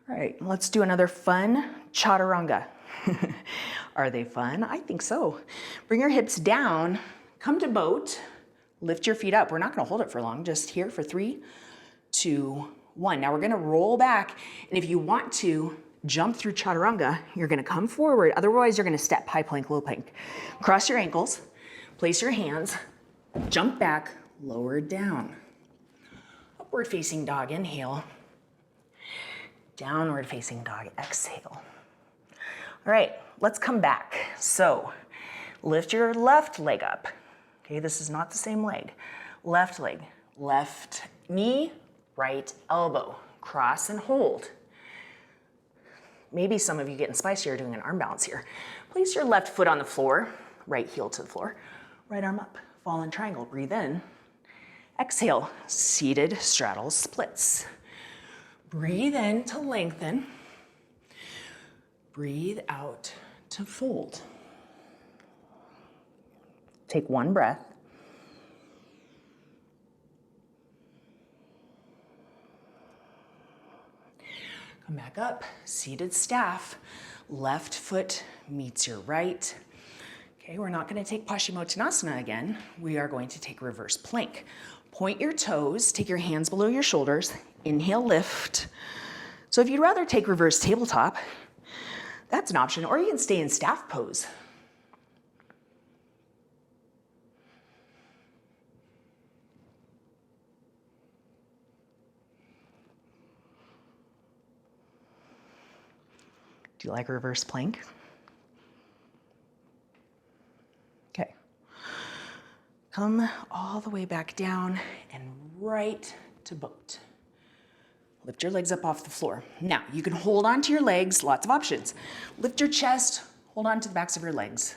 All right, let's do another fun chaturanga. Are they fun? I think so. Bring your hips down, come to boat, lift your feet up. We're not gonna hold it for long, just here for 3, 2, 1. Now we're gonna roll back, and if you want to jump through chaturanga, you're gonna come forward. Otherwise, you're gonna step high plank, low plank. Cross your ankles, place your hands, jump back, lower down. Upward facing dog, inhale. Downward facing dog, exhale. All right, let's come back. So lift your left leg up. Okay, this is not the same leg. Left leg, left knee, right elbow. Cross and hold. Maybe some of you getting spicier doing an arm balance here. Place your left foot on the floor, right heel to the floor, right arm up, fallen triangle. Breathe in. Exhale, seated straddles splits. Breathe in to lengthen. Breathe out to fold. Take one breath. Come back up, seated staff. Left foot meets your right. Okay, we're not gonna take Paschimottanasana again. We are going to take reverse plank. Point your toes, take your hands below your shoulders. Inhale, lift. So if you'd rather take reverse tabletop, that's an option, or you can stay in staff pose. Do you like reverse plank? Okay. Come all the way back down and right to boat. Lift your legs up off the floor. Now, you can hold on to your legs, lots of options. Lift your chest, hold on to the backs of your legs.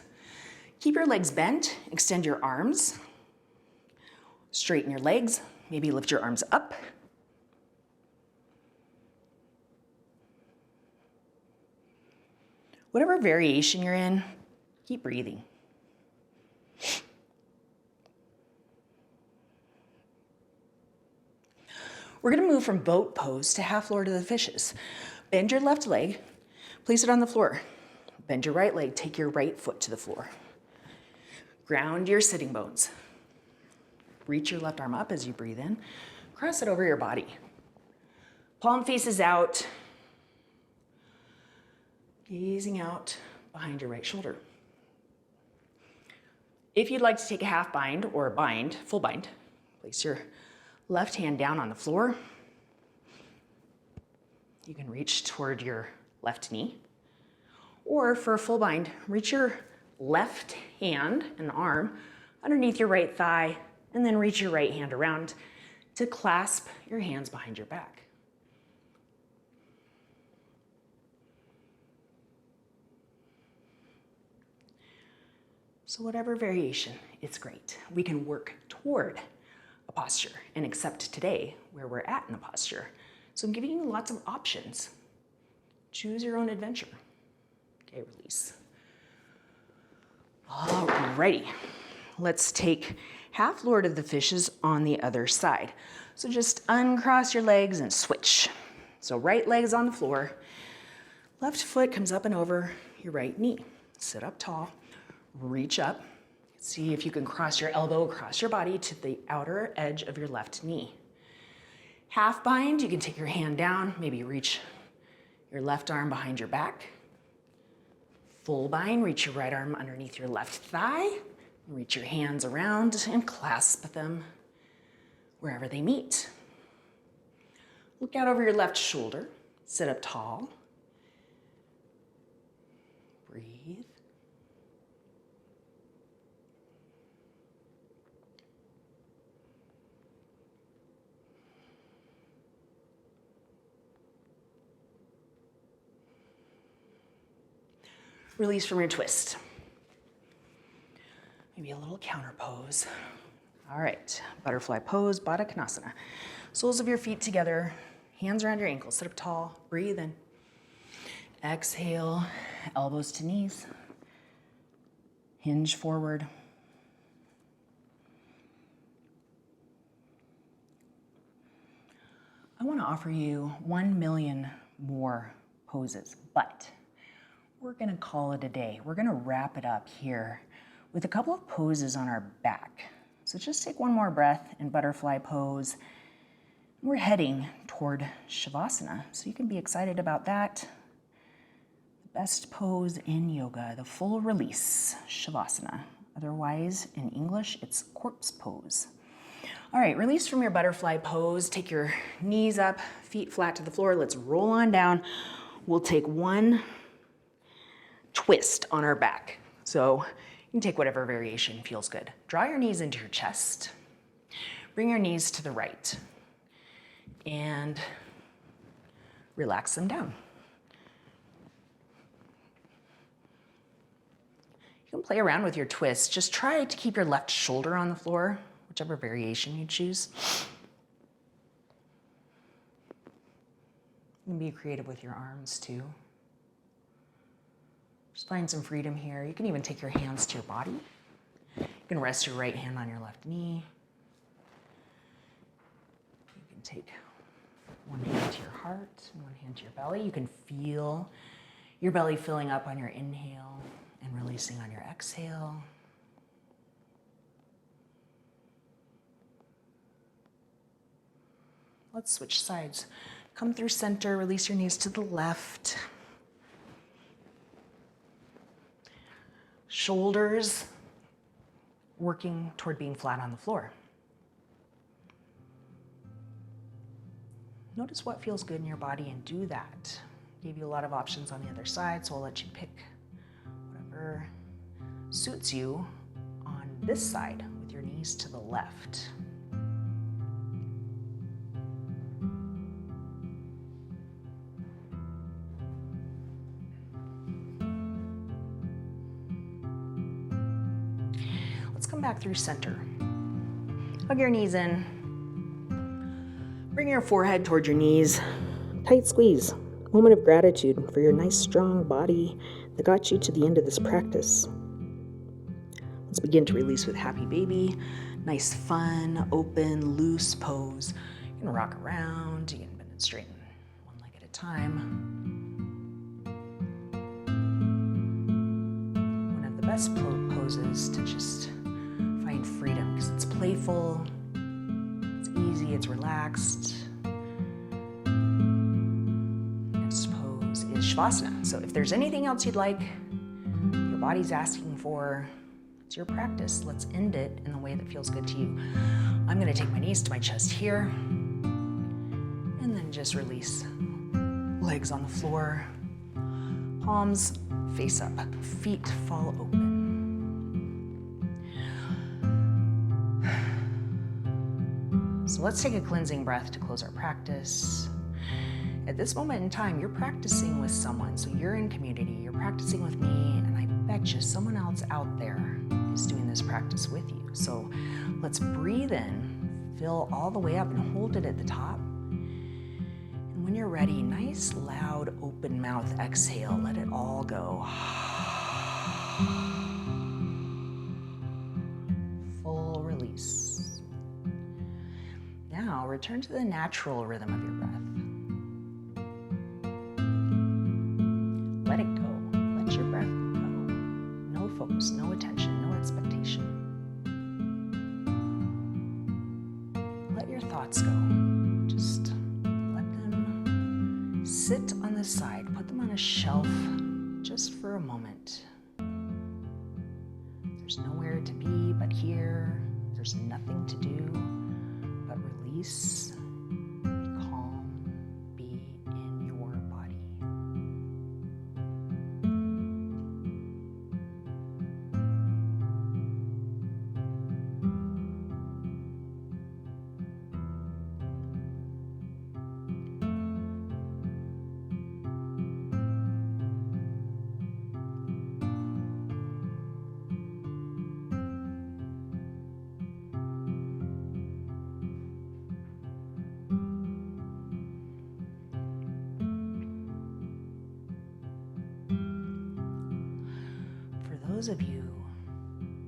Keep your legs bent, extend your arms, straighten your legs, maybe lift your arms up. Whatever variation you're in, keep breathing. We're gonna move from boat pose to half floor to the fishes. Bend your left leg, place it on the floor. Bend your right leg, take your right foot to the floor. Ground your sitting bones. Reach your left arm up as you breathe in. Cross it over your body. Palm faces out. Gazing out behind your right shoulder. If you'd like to take a half bind or a bind, full bind, place your left hand down on the floor. You can reach toward your left knee. Or for a full bind, reach your left hand and arm underneath your right thigh, and then reach your right hand around to clasp your hands behind your back. So whatever variation, it's great. We can work toward a posture and accept today where we're at in a posture. So I'm giving you lots of options. Choose your own adventure. Okay, release. Alrighty, let's take half Lord of the Fishes on the other side. So just uncross your legs and switch. So right leg is on the floor, left foot comes up and over your right knee. Sit up tall, reach up. See if you can cross your elbow across your body to the outer edge of your left knee. Half bind, you can take your hand down, maybe reach your left arm behind your back. Full bind, reach your right arm underneath your left thigh. Reach your hands around and clasp them wherever they meet. Look out over your left shoulder, sit up tall. Breathe. Release from your twist. Maybe a little counter pose. All right, butterfly pose, Baddha Konasana. Soles of your feet together, hands around your ankles, sit up tall, breathe in. Exhale, elbows to knees, hinge forward. I want to offer you 1 million more poses, but we're going to call it a day. We're going to wrap it up here with a couple of poses on our back. So just take one more breath in butterfly pose. We're heading toward Shavasana, so you can be excited about that. The best pose in yoga, the full release, Shavasana. Otherwise, in English, it's corpse pose. All right, release from your butterfly pose. Take your knees up, feet flat to the floor. Let's roll on down. We'll take one twist on our back. So you can take whatever variation feels good. Draw your knees into your chest. Bring your knees to the right. And relax them down. You can play around with your twist. Just try to keep your left shoulder on the floor, whichever variation you choose. You can be creative with your arms too. Just find some freedom here. You can even take your hands to your body. You can rest your right hand on your left knee. You can take one hand to your heart and one hand to your belly. You can feel your belly filling up on your inhale and releasing on your exhale. Let's switch sides. Come through center, release your knees to the left. Shoulders working toward being flat on the floor. Notice what feels good in your body and do that. Gave you a lot of options on the other side, so I'll let you pick whatever suits you on this side with your knees to the left. Let's come back through center. Hug your knees in. Bring your forehead toward your knees. Tight squeeze. Moment of gratitude for your nice, strong body that got you to the end of this practice. Let's begin to release with happy baby. Nice, fun, open, loose pose. You can rock around. You can bend and straighten one leg at a time. One of the best poses to just find freedom because it's playful. Easy, it's relaxed. Next pose is Shavasana. So if there's anything else you'd like, your body's asking for, it's your practice. Let's end it in the way that feels good to you. I'm gonna take my knees to my chest here, and then just release. Legs on the floor, palms face up, feet fall open. So let's take a cleansing breath to close our practice. At this moment in time, you're practicing with someone, so you're in community, you're practicing with me, and I bet you someone else out there is doing this practice with you. So let's breathe in, fill all the way up and hold it at the top. And when you're ready, nice, loud, open mouth exhale, let it all go. Full release. Now, return to the natural rhythm of your breath. Let it go. Let your breath go. No focus, no attention, no expectation. Let your thoughts go. Just let them sit on the side. Put them on a shelf just for a moment. There's nowhere to be but here. There's nothing to do. Release, be calm, be in your body. those of you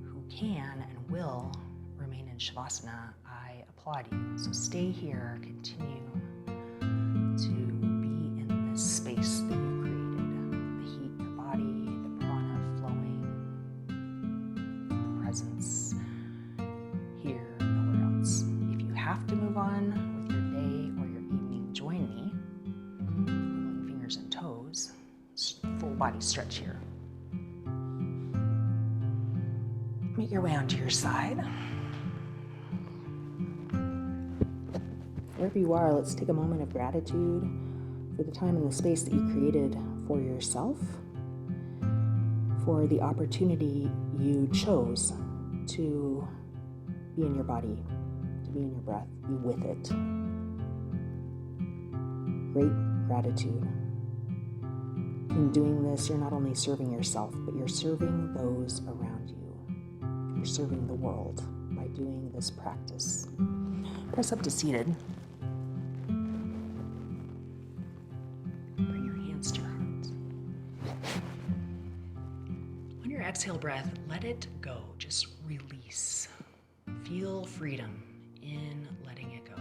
who can and will remain in Shavasana, I applaud you. So stay here, continue to be in this space that you've created. The heat in your body, the prana flowing, the presence here, nowhere else. If you have to move on with your day or your evening, join me. Wiggling fingers and toes. Full body stretch here. Make your way onto your side. Wherever you are, let's take a moment of gratitude for the time and the space that you created for yourself, for the opportunity you chose to be in your body, to be in your breath, be with it. Great gratitude. In doing this, you're not only serving yourself, but you're serving those around you. You're serving the world by doing this practice. Press up to seated. Bring your hands to your heart. On your exhale breath, let it go. Just release. Feel freedom in letting it go.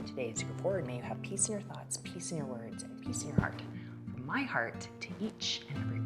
Today, as you go forward, may you have peace in your thoughts, peace in your words, and peace in your heart. From my heart to each and every